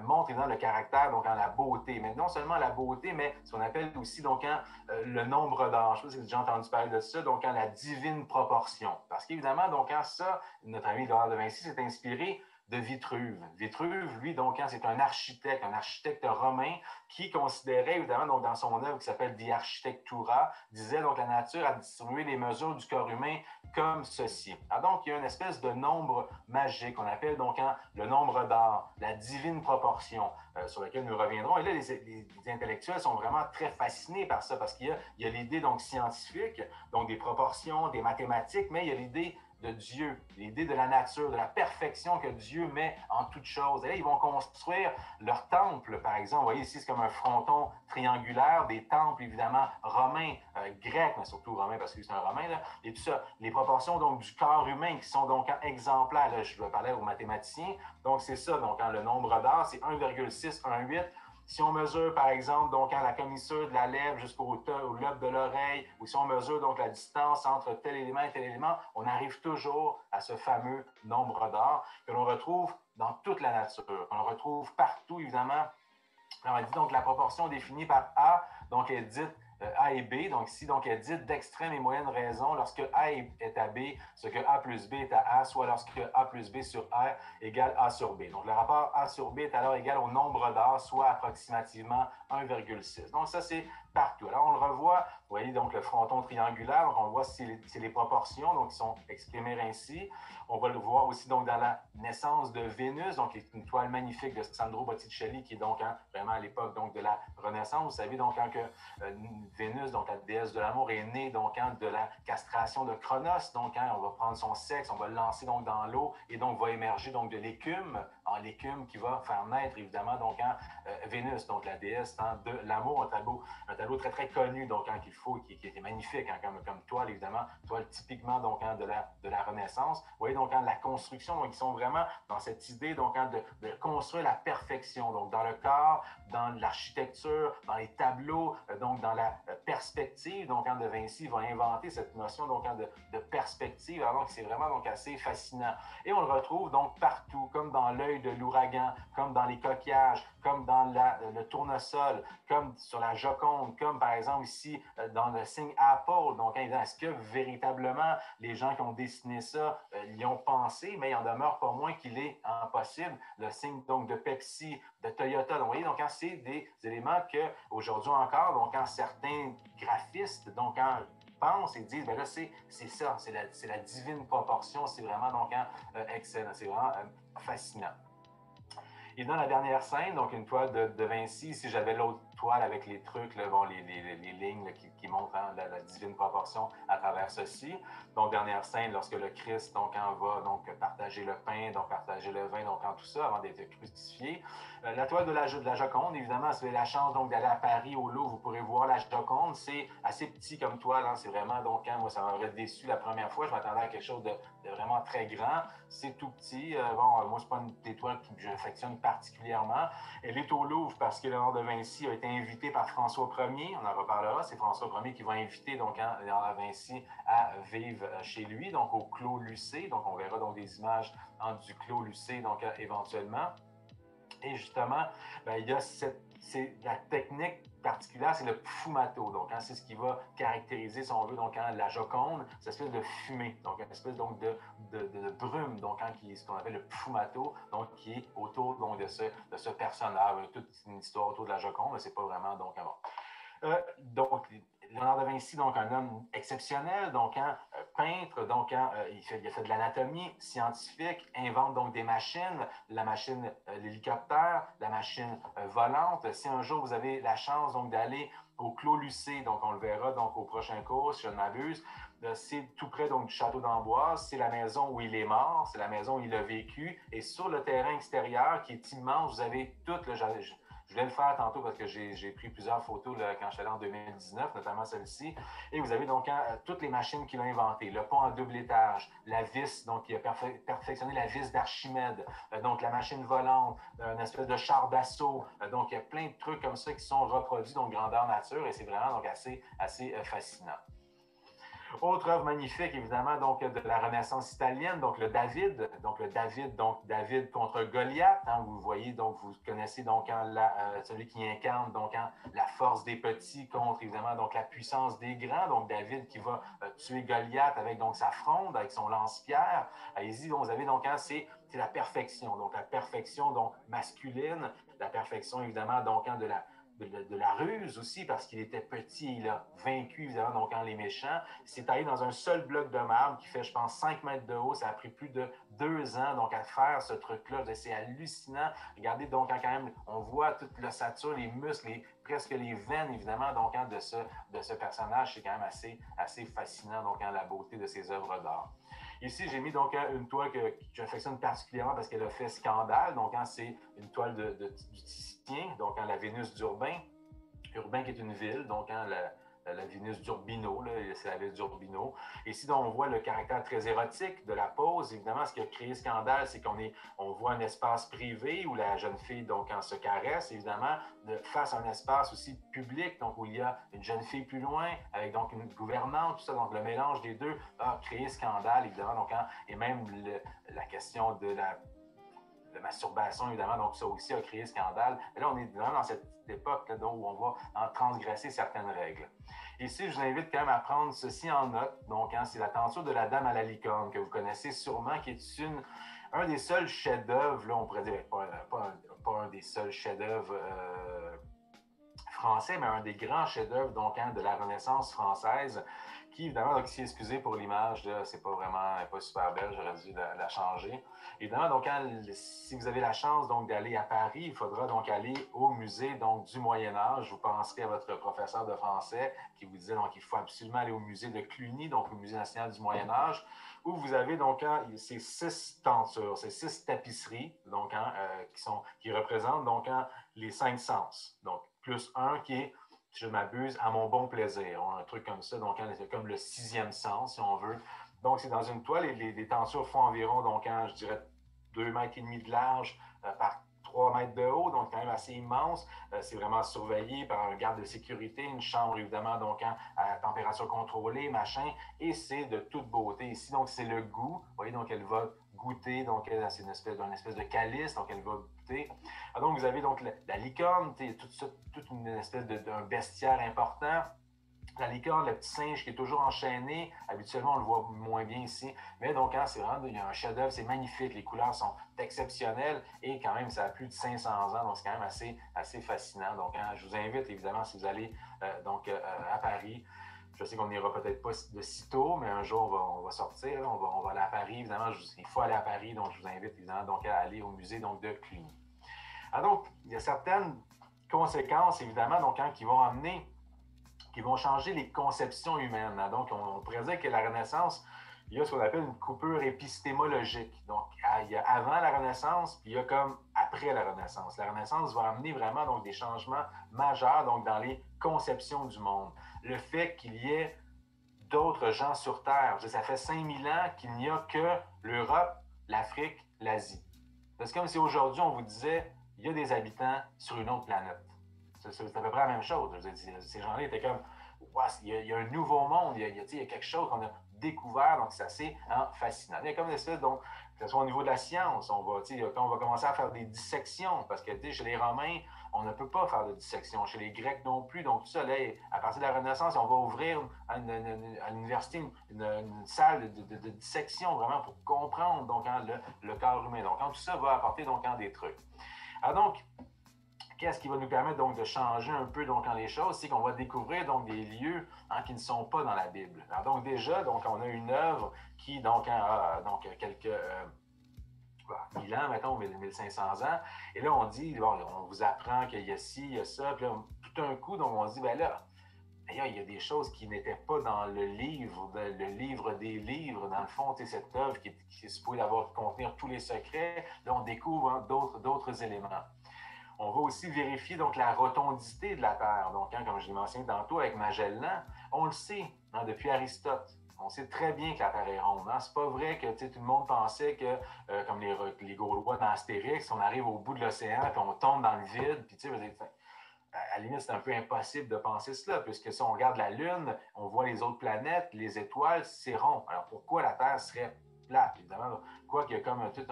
montre évidemment le caractère, donc, la beauté. Mais non seulement la beauté, mais ce qu'on appelle aussi, donc, le nombre d'or. Je ne sais pas si vous avez déjà entendu parler de ça. Donc, la divine proportion. Parce qu'évidemment, donc, ça, notre ami Léonard de Vinci s'est inspiré de Vitruve. Vitruve, lui, donc, c'est un architecte romain qui considérait, évidemment, donc, dans son œuvre qui s'appelle De Architectura, disait donc la nature a distribué les mesures du corps humain comme ceci. Alors, donc, il y a une espèce de nombre magique qu'on appelle donc le nombre d'or, la divine proportion, sur laquelle nous reviendrons. Et là, les intellectuels sont vraiment très fascinés par ça parce qu'il y a l'idée donc scientifique, donc des proportions, des mathématiques, mais il y a l'idée de Dieu, l'idée de la nature, de la perfection que Dieu met en toutes choses. Et là, ils vont construire leur temple, par exemple. Vous voyez ici, c'est comme un fronton triangulaire, des temples, évidemment, romains, grecs, mais surtout romains, parce que c'est un romain, là. Et tout ça, les proportions, donc, du corps humain qui sont, donc, exemplaires. Là, je vais parler aux mathématiciens. Donc, c'est ça, donc, le nombre d'or, c'est 1,618. Si on mesure, par exemple, donc, la commissure de la lèvre jusqu'au lobe de l'oreille, ou si on mesure donc la distance entre tel élément et tel élément, on arrive toujours à ce fameux nombre d'or que l'on retrouve dans toute la nature. On le retrouve partout, évidemment. On a dit donc la proportion définie par A, donc est dite A et B. Donc ici, donc est dite d'extrême et moyenne raison lorsque A est à B, ce que A plus B est à A, soit lorsque A plus B sur R égale A sur B. Donc le rapport A sur B est alors égal au nombre d'A, soit approximativement 1,6. Donc ça, c'est partout. Alors on le revoit, vous voyez donc le fronton triangulaire, donc on voit c'est les proportions donc qui sont exprimées ainsi. On va le voir aussi donc dans la naissance de Vénus, donc qui est une étoile magnifique de Sandro Botticelli, qui est donc vraiment à l'époque donc de la Renaissance. Vous savez donc que Vénus, donc la déesse de l'amour, est née donc de la castration de Cronos. Donc on va prendre son sexe, on va le lancer donc dans l'eau et donc va émerger donc de l'écume, en l'écume qui va faire naître évidemment donc Vénus, donc la déesse de l'amour, un tableau très très connu donc qu'il faut, qui est magnifique comme toile évidemment, toile typiquement donc de la Renaissance. Vous voyez donc la construction, donc ils sont vraiment dans cette idée donc de construire la perfection, donc dans le corps, dans l'architecture, dans les tableaux, donc dans la perspective. Donc de Vinci va inventer cette notion donc de perspective, alors que c'est vraiment donc assez fascinant. Et on le retrouve donc partout, comme dans l'œil de l'ouragan, comme dans les coquillages, comme dans le tournesol, comme sur la Joconde, comme par exemple ici dans le signe Apple. Donc est-ce que véritablement les gens qui ont dessiné ça y ont pensé, mais il en demeure pas moins qu'il est impossible. Le signe donc de Pepsi, de Toyota. Donc, vous voyez, donc c'est des éléments qu'aujourd'hui encore, donc quand certains graphistes donc pensent et disent, ben là c'est ça, c'est la divine proportion, c'est vraiment donc excellent, c'est vraiment fascinant. Et dans la dernière scène, donc une toile de Vinci, si j'avais l'autre toile avec les trucs, là, bon, les lignes là, qui montrent la divine proportion à travers ceci. Donc, dernière scène, lorsque le Christ donc, va donc, partager le pain, donc partager le vin, donc en tout ça, avant d'être crucifié. La toile de la Joconde, évidemment, si vous avez la chance donc, d'aller à Paris, au Louvre, vous pourrez voir la Joconde. C'est assez petit comme toile, c'est vraiment, donc, moi, ça m'aurait déçu la première fois. Je m'attendais à quelque chose de vraiment très grand. C'est tout petit. Moi, c'est pas une étoile que j'affectionne particulièrement. Elle est au Louvre parce que Léonard de Vinci a été invité par François Ier. On en reparlera. C'est François Ier qui va inviter donc Léonard de Vinci à vivre chez lui, donc au Clos Lucé. Donc, on verra donc des images du Clos Lucé, donc éventuellement. Et justement, il y a la technique particulière, c'est le fumato. Donc, c'est ce qui va caractériser, si on veut, donc, la Joconde, cette espèce de fumée, donc une espèce donc, de brume, donc, qui est ce qu'on appelle le fumato, donc qui est autour donc, de ce personnage. Toute une histoire autour de la Joconde, mais c'est pas vraiment donc avant. Donc, Léonard de Vinci, donc un homme exceptionnel, donc peintre, donc il a fait de l'anatomie scientifique, invente donc des machines, la machine l'hélicoptère, la machine volante. Si un jour vous avez la chance donc d'aller au Clos Lucé, donc on le verra donc au prochain cours, si je ne m'abuse, c'est tout près donc du château d'Amboise, c'est la maison où il est mort, c'est la maison où il a vécu, et sur le terrain extérieur qui est immense, vous avez toute le je voulais le faire tantôt parce que j'ai pris plusieurs photos là, quand je suis allé en 2019, notamment celle-ci. Et vous avez donc toutes les machines qu'il a inventées. Le pont à double étage, la vis, donc il a perfectionné la vis d'Archimède, donc la machine volante, une espèce de char d'assaut. Donc il y a plein de trucs comme ça qui sont reproduits, donc grandeur nature, et c'est vraiment donc assez fascinant. Autre œuvre magnifique, évidemment, donc de la Renaissance italienne, donc le David, David contre Goliath. Vous voyez, donc vous connaissez donc celui qui incarne donc la force des petits contre évidemment donc la puissance des grands. Donc David qui va tuer Goliath avec donc sa fronde, avec son lance-pierre. Ici, vous avez donc c'est la perfection, donc la perfection donc masculine, la perfection évidemment donc de la ruse aussi, parce qu'il était petit, il a vaincu évidemment donc les méchants. Il s'est taillé dans un seul bloc de marbre qui fait, je pense, 5 mètres de haut. Ça a pris plus de 2 ans donc à faire ce truc-là. C'est hallucinant. Regardez donc quand même, on voit toute l'ossature, les muscles, presque les veines évidemment donc de ce personnage. C'est quand même assez fascinant donc la beauté de ses œuvres d'art. Ici, j'ai mis donc une toile que j'affectionne particulièrement parce qu'elle a fait scandale. Donc, c'est une toile du Titien, donc la Vénus d'Urbain. Urbain qui est une ville, donc la Vénus d'Urbino, c'est la ville d'Urbino. Ici, donc, on voit le caractère très érotique de la pose. Évidemment, ce qui a créé scandale, c'est qu'on voit un espace privé où la jeune fille donc, se caresse, évidemment, face à un espace aussi public, donc où il y a une jeune fille plus loin, avec donc une gouvernante, tout ça. Donc, le mélange des deux a créé scandale, évidemment. Donc, et même la question de masturbation, évidemment, donc ça aussi a créé scandale. Mais là, on est vraiment dans cette époque là, où on va transgresser certaines règles. Ici, je vous invite quand même à prendre ceci en note. Donc, c'est la tenture de la Dame à la licorne, que vous connaissez sûrement, qui est un des seuls chefs-d'œuvre, là, on pourrait dire, pas un des seuls chefs-d'œuvre français, mais un des grands chefs-d'œuvre donc de la Renaissance française, qui évidemment, donc, si excusez pour l'image, c'est pas vraiment, pas super belle, j'aurais dû la changer. Évidemment, donc, si vous avez la chance donc d'aller à Paris, il faudra donc aller au musée donc du Moyen Âge. Vous penserez à votre professeur de français qui vous disait donc qu'il faut absolument aller au musée de Cluny, donc au musée national du Moyen Âge, où vous avez donc ces 6 tentures, ces 6 tapisseries donc qui représentent donc les 5 sens. Donc plus un qui est, si je m'abuse, à mon bon plaisir, un truc comme ça, donc c'est comme le 6e sens, si on veut. Donc, c'est dans une toile et les tentures font environ, donc, je dirais, 2,5 mètres de large par 3 mètres de haut, donc quand même assez immense. C'est vraiment surveillé par un garde de sécurité, une chambre, évidemment, donc à température contrôlée, machin, et c'est de toute beauté. Ici, donc, c'est le goût. Vous voyez, donc, elle va goûter, donc, c'est une espèce de calice, donc, elle va goûter. Donc, vous avez donc la licorne, toute une espèce d'un bestiaire important. La licorne, le petit singe qui est toujours enchaîné, habituellement on le voit moins bien ici, mais donc c'est vraiment, il y a un chef-d'œuvre, c'est magnifique, les couleurs sont exceptionnelles et quand même ça a plus de 500 ans, donc c'est quand même assez fascinant. Donc je vous invite évidemment si vous allez à Paris, je sais qu'on n'ira peut-être pas de sitôt, mais un jour on va sortir, on va aller à Paris, évidemment, il faut aller à Paris, donc je vous invite évidemment donc, à aller au musée donc, de Cluny. Donc il y a certaines conséquences évidemment donc, qui vont changer les conceptions humaines. Donc, on pourrait dire que la Renaissance, il y a ce qu'on appelle une coupure épistémologique. Donc, il y a avant la Renaissance, puis il y a comme après la Renaissance. La Renaissance va amener vraiment donc, des changements majeurs donc, dans les conceptions du monde. Le fait qu'il y ait d'autres gens sur Terre, ça fait 5000 ans qu'il n'y a que l'Europe, l'Afrique, l'Asie. C'est comme si aujourd'hui, on vous disait, il y a des habitants sur une autre planète. C'est à peu près la même chose. Ces gens-là étaient comme, wow, il y a un nouveau monde, il y a quelque chose qu'on a découvert, donc c'est assez fascinant. Il y a comme une espèce, donc, que ce soit au niveau de la science, quand on va commencer à faire des dissections, parce que chez les Romains, on ne peut pas faire de dissection, chez les Grecs non plus, donc tout ça, là, à partir de la Renaissance, on va ouvrir à l'université une salle de dissection, vraiment pour comprendre donc, le corps humain. Donc, tout ça va apporter donc, des trucs. Alors donc, qu'est-ce qui va nous permettre donc de changer un peu donc les choses, c'est qu'on va découvrir donc des lieux qui ne sont pas dans la Bible. Alors donc déjà, donc on a une œuvre qui donc a quelques 1000 ans, mettons, 1500 ans, et là on dit, bon, on vous apprend qu'il y a ci, il y a ça, puis là, tout d'un coup, donc on se dit, ben là, d'ailleurs, il y a des choses qui n'étaient pas dans le livre des livres, dans le fond, cette œuvre qui est supposée contenir tous les secrets, là on découvre d'autres éléments. On va aussi vérifier donc la rotondité de la Terre. Donc, comme je l'ai mentionné tantôt avec Magellan, on le sait depuis Aristote. On sait très bien que la Terre est ronde. C'est pas vrai que tout le monde pensait que, comme les Gaulois dans Astérix, on arrive au bout de l'océan et on tombe dans le vide. Puis, à la limite, c'est un peu impossible de penser cela, puisque si on regarde la Lune, on voit les autres planètes, les étoiles, c'est rond. Alors, pourquoi la Terre serait plate? Évidemment, quoi qu'il y a comme toute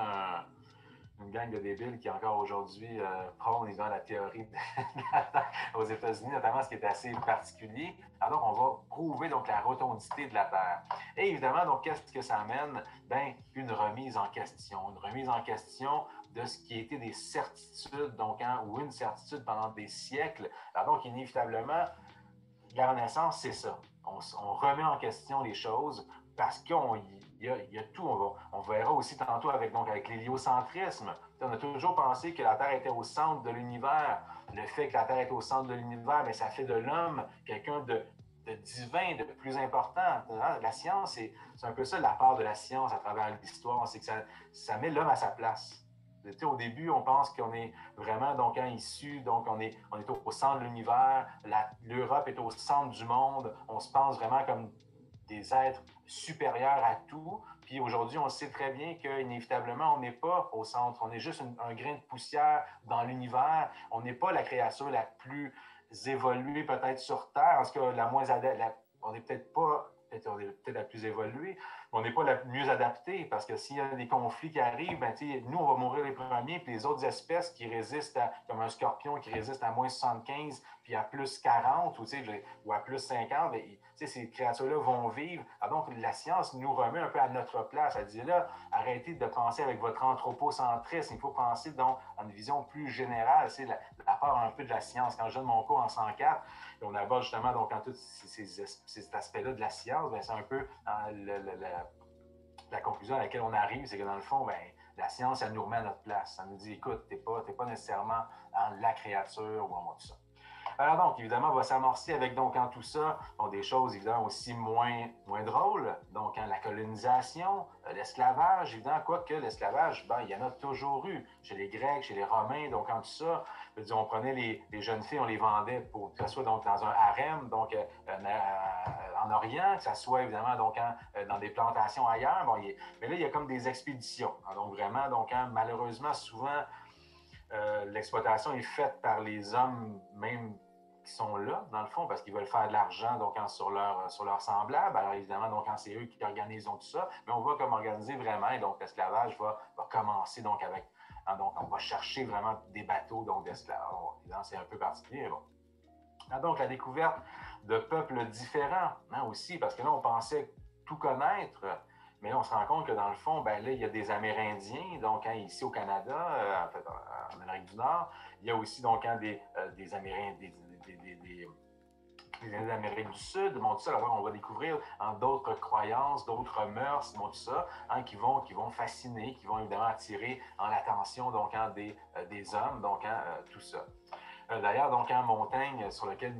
une gang de débiles qui encore aujourd'hui prône la théorie aux États-Unis, notamment ce qui est assez particulier. Alors donc, on va prouver donc la rotondité de la Terre. Et évidemment, donc, qu'est-ce que ça amène? Ben, une remise en question de ce qui était des certitudes, donc, ou une certitude pendant des siècles. Alors donc, inévitablement, la Renaissance, c'est ça. On remet en question les choses parce qu'il y a tout. On verra aussi tantôt avec l'héliocentrisme. On a toujours pensé que la Terre était au centre de l'univers. Le fait que la Terre est au centre de l'univers, bien, ça fait de l'homme quelqu'un de divin, de plus important. La science, c'est un peu ça la part de la science à travers l'histoire, c'est que ça met l'homme à sa place. Au début, on pense qu'on est vraiment donc issu, donc on est au centre de l'univers, l'Europe est au centre du monde, on se pense vraiment comme des êtres supérieurs à tout. Puis aujourd'hui, on sait très bien qu'inévitablement, on n'est pas au centre, on est juste un grain de poussière dans l'univers, on n'est pas la créature la plus évoluée peut-être sur Terre, en tout cas la moins adepte, on n'est peut-être pas, on est peut-être la plus évoluée, on n'est pas la mieux adaptée parce que s'il y a des conflits qui arrivent, ben, nous, on va mourir les premiers, puis les autres espèces qui résistent comme un scorpion qui résiste à moins 75 puis à plus 40 ou à plus 50, ben, ces créatures-là vont vivre. Alors donc, la science nous remet un peu à notre place. Elle dit là, arrêtez de penser avec votre anthropocentrisme. Il faut penser donc en une vision plus générale. C'est la part un peu de la science. Quand je donne mon cours en 104, et on aborde justement donc, tous ces aspects-là de la science, ben, c'est un peu la conclusion à laquelle on arrive, c'est que dans le fond, ben, la science, elle nous remet à notre place. Ça nous dit, écoute, t'es pas nécessairement la créature ou en tout ça. Alors donc, évidemment, on va s'amorcer avec donc en tout ça des choses évidemment aussi moins drôles. Donc, la colonisation, l'esclavage, évidemment, quoique l'esclavage, ben, il y en a toujours eu chez les Grecs, chez les Romains. Donc, en tout ça, je veux dire, on prenait les jeunes filles, on les vendait pour que ce soit donc dans un harem, donc en Orient, que ce soit évidemment donc dans des plantations ailleurs. Bon, mais là, il y a comme des expéditions. Donc, vraiment, donc malheureusement, souvent, l'exploitation est faite par les hommes même qui sont là, dans le fond, parce qu'ils veulent faire de l'argent donc sur leur semblable. Alors évidemment, donc quand c'est eux qui organisent tout ça, mais on va comme organiser vraiment, et donc l'esclavage va commencer donc avec, donc on va chercher vraiment des bateaux donc d'esclaves. Évidemment, c'est un peu particulier, bon. Donc la découverte de peuples différents aussi, parce que là, on pensait tout connaître. Mais là, on se rend compte que dans le fond, ben là, il y a des Amérindiens, donc ici au Canada, en fait, en Amérique du Nord. Il y a aussi donc des Amérindiens, des Indiens d'Amérique du Sud, bon, tout ça, alors on va découvrir d'autres croyances, d'autres mœurs, bon, tout ça, qui vont fasciner, qui vont évidemment attirer l'attention donc des hommes, donc tout ça. D'ailleurs, donc Montaigne, sur lequel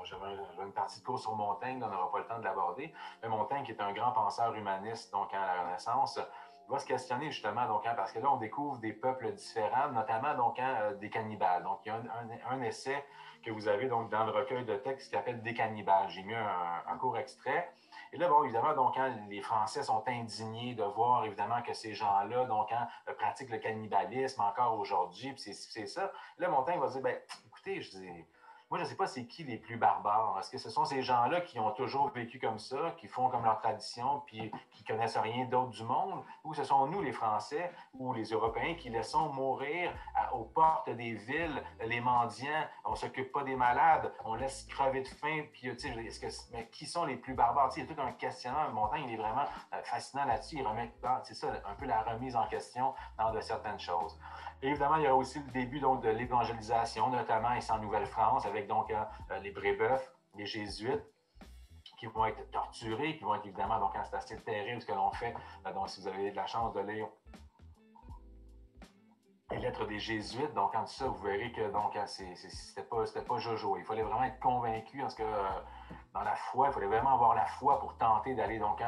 j'avais une partie de cours sur Montaigne, on n'aura pas le temps de l'aborder, mais Montaigne, qui est un grand penseur humaniste donc à la Renaissance, va se questionner justement donc parce que là, on découvre des peuples différents, notamment donc des cannibales. Donc, il y a un essai que vous avez donc dans le recueil de textes qui s'appelle Des cannibales. J'ai mis un court extrait. Et là, bon, évidemment, donc, les Français sont indignés de voir, évidemment, que ces gens-là, donc, pratiquent le cannibalisme encore aujourd'hui, puis c'est ça. Et là, Montaigne va dire, ben, écoutez, je dis, moi, je ne sais pas c'est qui les plus barbares. Est-ce que ce sont ces gens-là qui ont toujours vécu comme ça, qui font comme leur tradition, puis qui ne connaissent rien d'autre du monde, ou ce sont nous, les Français, ou les Européens, qui laissons mourir aux portes des villes les mendiants, on ne s'occupe pas des malades, on laisse crever de faim, puis, mais qui sont les plus barbares? Il y a tout un questionnement. Montaigne, il est vraiment fascinant là-dessus. Il remet, c'est ça, un peu la remise en question de certaines choses. Et évidemment, il y a aussi le début donc, de l'évangélisation, notamment ici en Nouvelle-France, avec donc les Brébeufs, les Jésuites, qui vont être torturés, qui vont être évidemment, donc c'est assez terrible ce que l'on fait. Donc, si vous avez de la chance de lire les lettres des Jésuites, donc en tout ça, vous verrez que donc c'était pas jojo. Il fallait vraiment être convaincu, parce que dans la foi, il fallait vraiment avoir la foi pour tenter d'aller donc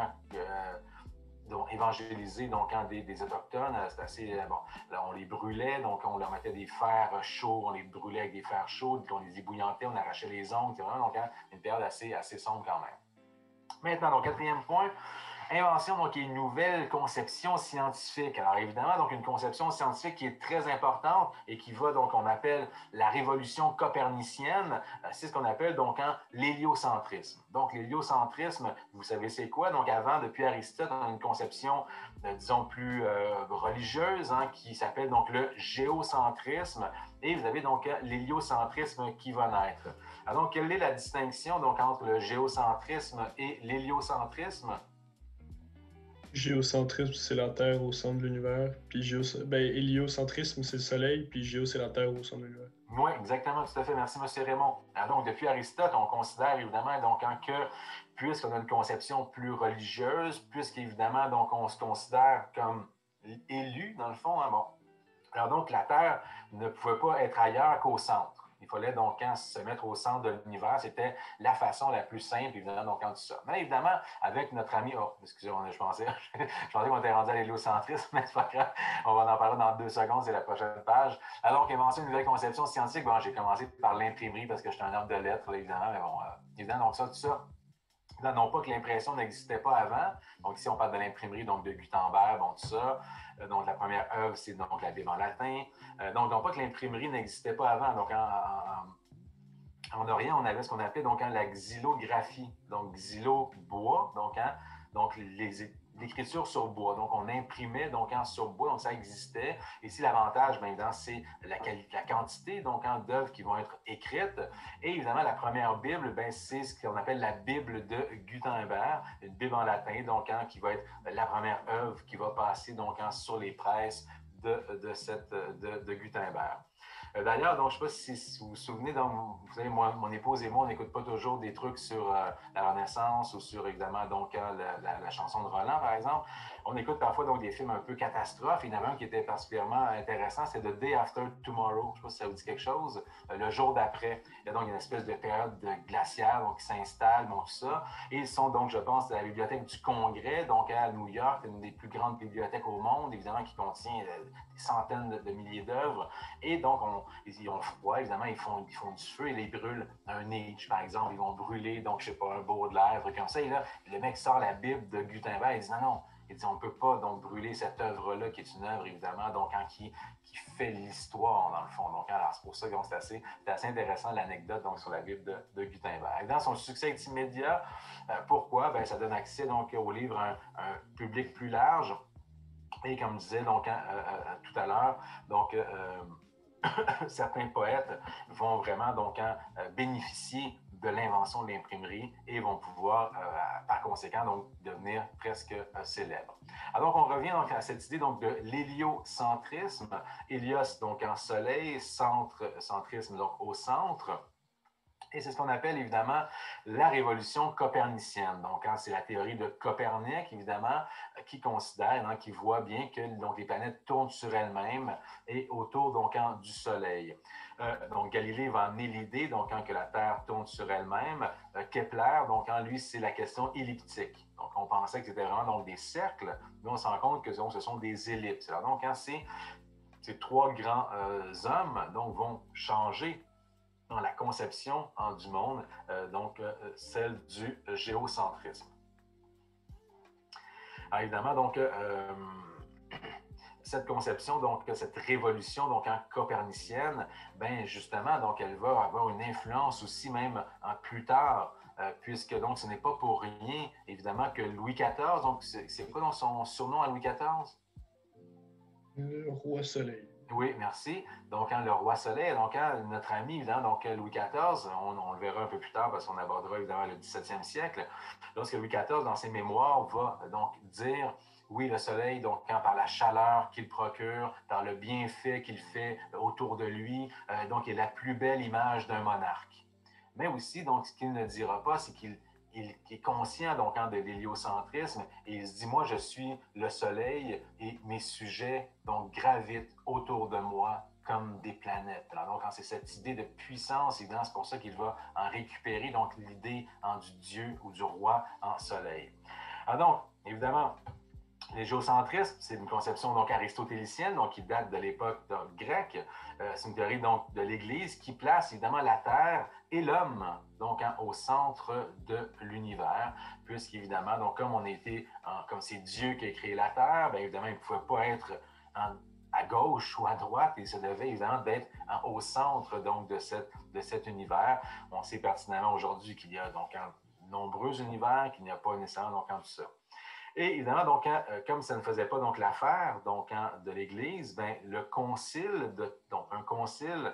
évangéliser donc des Autochtones. C'était assez bon. Là, on les brûlait, donc on leur mettait des fers chauds, on les brûlait avec des fers chauds, puis on les ébouillantait, on arrachait les ongles. C'était vraiment donc une période assez sombre quand même. Maintenant, donc quatrième point, invention, donc, qui est une nouvelle conception scientifique. Alors, évidemment, donc, une conception scientifique qui est très importante et qui va, donc, on appelle la révolution copernicienne. C'est ce qu'on appelle, donc, l'héliocentrisme. Donc, l'héliocentrisme, vous savez c'est quoi? Donc, avant, depuis Aristote, on a une conception, disons, plus religieuse, qui s'appelle, donc, le géocentrisme. Et vous avez, donc, l'héliocentrisme qui va naître. Alors, donc, quelle est la distinction, donc, entre le géocentrisme et l'héliocentrisme? Géocentrisme, c'est la Terre au centre de l'univers. Puis héliocentrisme, c'est le Soleil. Puis géo, c'est la Terre au centre de l'univers. Oui, exactement, tout à fait. Merci, M. Raymond. Alors, donc, depuis Aristote, on considère évidemment donc, que, puisqu'on a une conception plus religieuse, puisqu'évidemment, donc, on se considère comme élu, dans le fond, bon. Alors, donc, la Terre ne pouvait pas être ailleurs qu'au centre. Il fallait donc se mettre au centre de l'univers. C'était la façon la plus simple, évidemment, donc quand tout ça. Mais évidemment, avec notre ami... Oh, excusez-moi, je pensais qu'on était rendu à l'héliocentrisme, mais c'est pas grave. On va en parler dans 2 secondes, c'est la prochaine page. Alors, invention une nouvelle conception scientifique. Bon, j'ai commencé par l'imprimerie parce que j'étais un homme de lettres, là, évidemment, mais bon, évidemment, donc ça, tout ça. Là, non pas que l'impression n'existait pas avant. Donc, ici, on parle de l'imprimerie, donc de Gutenberg, bon, tout ça. Donc, la première œuvre, c'est donc la Bible en latin. Donc, non pas que l'imprimerie n'existait pas avant. Donc, en Orient, on avait ce qu'on appelait donc la xylographie, donc xylo bois, donc l'écriture sur bois. Donc on imprimait donc sur bois, donc ça existait. Ici l'avantage, bien évidemment, c'est la quantité donc d'œuvres qui vont être écrites. Et évidemment la première Bible, ben c'est ce qu'on appelle la Bible de Gutenberg, une Bible en latin donc qui va être la première œuvre qui va passer donc sur les presses de Gutenberg. D'ailleurs, donc, je ne sais pas si vous vous souvenez, donc, vous savez, moi, mon épouse et moi, on n'écoute pas toujours des trucs sur la Renaissance ou sur, évidemment, donc, la chanson de Roland, par exemple. On écoute parfois donc, des films un peu catastrophes. Il y en avait un qui était particulièrement intéressant, c'est The Day After Tomorrow. Je ne sais pas si ça vous dit quelque chose. Le jour d'après. Il y a donc une espèce de période glaciaire donc, qui s'installe, donc tout ça. Et ils sont donc, je pense, à la bibliothèque du Congrès, donc à New York, une des plus grandes bibliothèques au monde, évidemment, qui contient des centaines de milliers d'œuvres. Et donc, ils ont froid, évidemment, ils font du feu et les brûlent. Un Nietzsche, par exemple, ils vont brûler, donc, je sais pas, un Baudelaire, un truc comme ça. Et là, le mec sort la Bible de Gutenberg, il dit non. Il dit on ne peut pas donc brûler cette œuvre-là, qui est une œuvre, évidemment, donc, qui fait l'histoire, dans le fond. Donc, alors, c'est pour ça que c'est assez intéressant l'anecdote donc, sur la Bible de Gutenberg. Dans son succès immédiat, pourquoi? Ben, ça donne accès donc, au livre à un public plus large. Et comme je disais donc, tout à l'heure, donc, certains poètes vont vraiment donc bénéficier de l'invention de l'imprimerie et vont pouvoir, par conséquent, donc, devenir presque célèbres. Alors, donc, on revient donc à cette idée donc, de l'héliocentrisme. Hélios, donc en soleil, centrisme, donc au centre. Et c'est ce qu'on appelle évidemment la révolution copernicienne. Donc, c'est la théorie de Copernic, évidemment, qui considère, qui voit bien que donc, les planètes tournent sur elles-mêmes et autour donc, du Soleil. Donc, Galilée va amener l'idée donc, que la Terre tourne sur elle-même. Kepler, donc, lui, c'est la question elliptique. Donc, on pensait que c'était vraiment donc, des cercles, mais on se rend compte que ce sont des ellipses. Alors, donc, ces trois grands hommes donc, vont changer dans la conception du monde, donc celle du géocentrisme. Alors évidemment, donc, cette conception, donc cette révolution donc copernicienne, ben justement, donc elle va avoir une influence aussi même plus tard, puisque donc ce n'est pas pour rien, évidemment, que Louis XIV, donc c'est quoi donc son surnom à Louis XIV? Le roi soleil. Oui, merci. Donc, le roi soleil, donc notre ami, évidemment, donc Louis XIV, on le verra un peu plus tard parce qu'on abordera évidemment le 17e siècle, lorsque Louis XIV, dans ses mémoires, va donc dire, oui, le soleil, donc par la chaleur qu'il procure, par le bienfait qu'il fait autour de lui, donc est la plus belle image d'un monarque. Mais aussi, donc, ce qu'il ne dira pas, c'est qu'il est conscient donc de l'héliocentrisme et il se dit moi je suis le soleil et mes sujets donc gravitent autour de moi comme des planètes. Alors, donc c'est cette idée de puissance, évidemment, c'est pour ça qu'il va en récupérer donc l'idée du dieu ou du roi en soleil. Alors donc, évidemment, les géocentrismes, c'est une conception donc aristotélicienne, donc qui date de l'époque grecque. C'est une théorie donc de l'Église qui place évidemment la Terre et l'homme donc au centre de l'univers, puisqu'évidemment donc comme c'est Dieu qui a créé la Terre, bien évidemment il ne pouvait pas être à gauche ou à droite, il se devait évidemment d'être au centre donc de cet univers. On sait pertinemment aujourd'hui qu'il y a donc nombreux univers, qu'il n'y a pas nécessairement donc tout ça. Et évidemment, donc, comme ça ne faisait pas donc l'affaire donc, de l'Église, ben, le concile, donc un concile,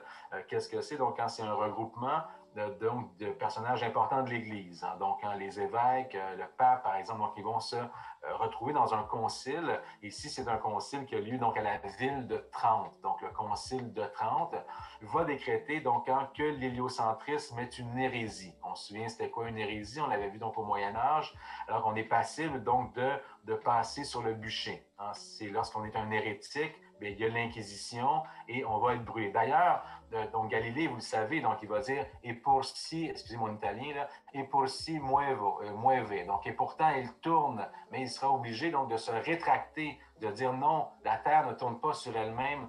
qu'est-ce que c'est? Donc, c'est un regroupement de personnages importants de l'Église. Donc, les évêques, le pape, par exemple, donc, ils vont se retrouver dans un concile. Ici, c'est un concile qui a lieu donc, à la ville de Trente. Donc, le concile de Trente va décréter donc, que l'héliocentrisme est une hérésie. On se souvient, c'était quoi une hérésie? On l'avait vu donc au Moyen-Âge. Alors qu'on est passible donc de passer sur le bûcher. C'est lorsqu'on est un hérétique, bien, il y a l'Inquisition et on va être brûlé. D'ailleurs, donc Galilée, vous le savez, donc il va dire « et pour si », excusez mon italien, là, « et pour si mueve ». Donc, et pourtant, il tourne, mais il sera obligé donc de se rétracter, de dire « non, la Terre ne tourne pas sur elle-même ».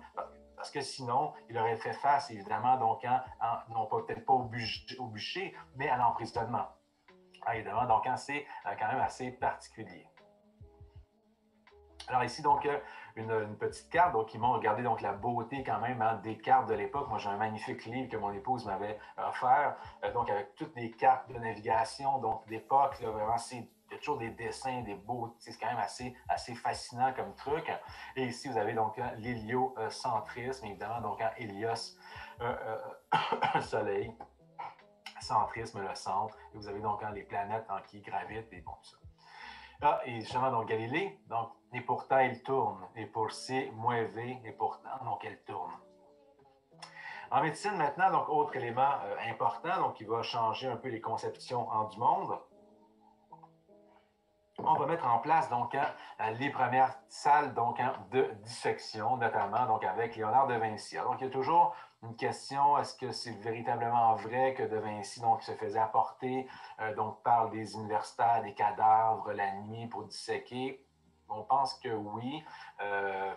Parce que sinon, il aurait fait face, évidemment, donc, non peut-être pas au bûcher, mais à l'emprisonnement. Évidemment, donc c'est quand même assez particulier. Alors ici, donc, une petite carte donc, qui montre, regardez donc, la beauté quand même des cartes de l'époque. Moi, j'ai un magnifique livre que mon épouse m'avait offert, donc avec toutes les cartes de navigation donc d'époque. Vraiment, il y a toujours des dessins, des beaux, c'est quand même assez fascinant comme truc. Et ici, vous avez donc l'héliocentrisme, évidemment, donc Hélios, Soleil, centrisme, le centre. Et vous avez donc les planètes qui gravitent et bon, ça. Ah, et justement, donc Galilée, donc, et pourtant il tourne, et pour C, mueve, et pourtant, donc elle tourne. En médecine, maintenant, donc, autre élément important, donc, qui va changer un peu les conceptions du monde, on va mettre en place, donc, les premières salles, donc, de dissection, notamment, donc, avec Léonard de Vinci. Alors, donc, il y a toujours une question, est-ce que c'est véritablement vrai que de Vinci donc, se faisait apporter donc, par des universitaires des cadavres la nuit pour disséquer? On pense que oui,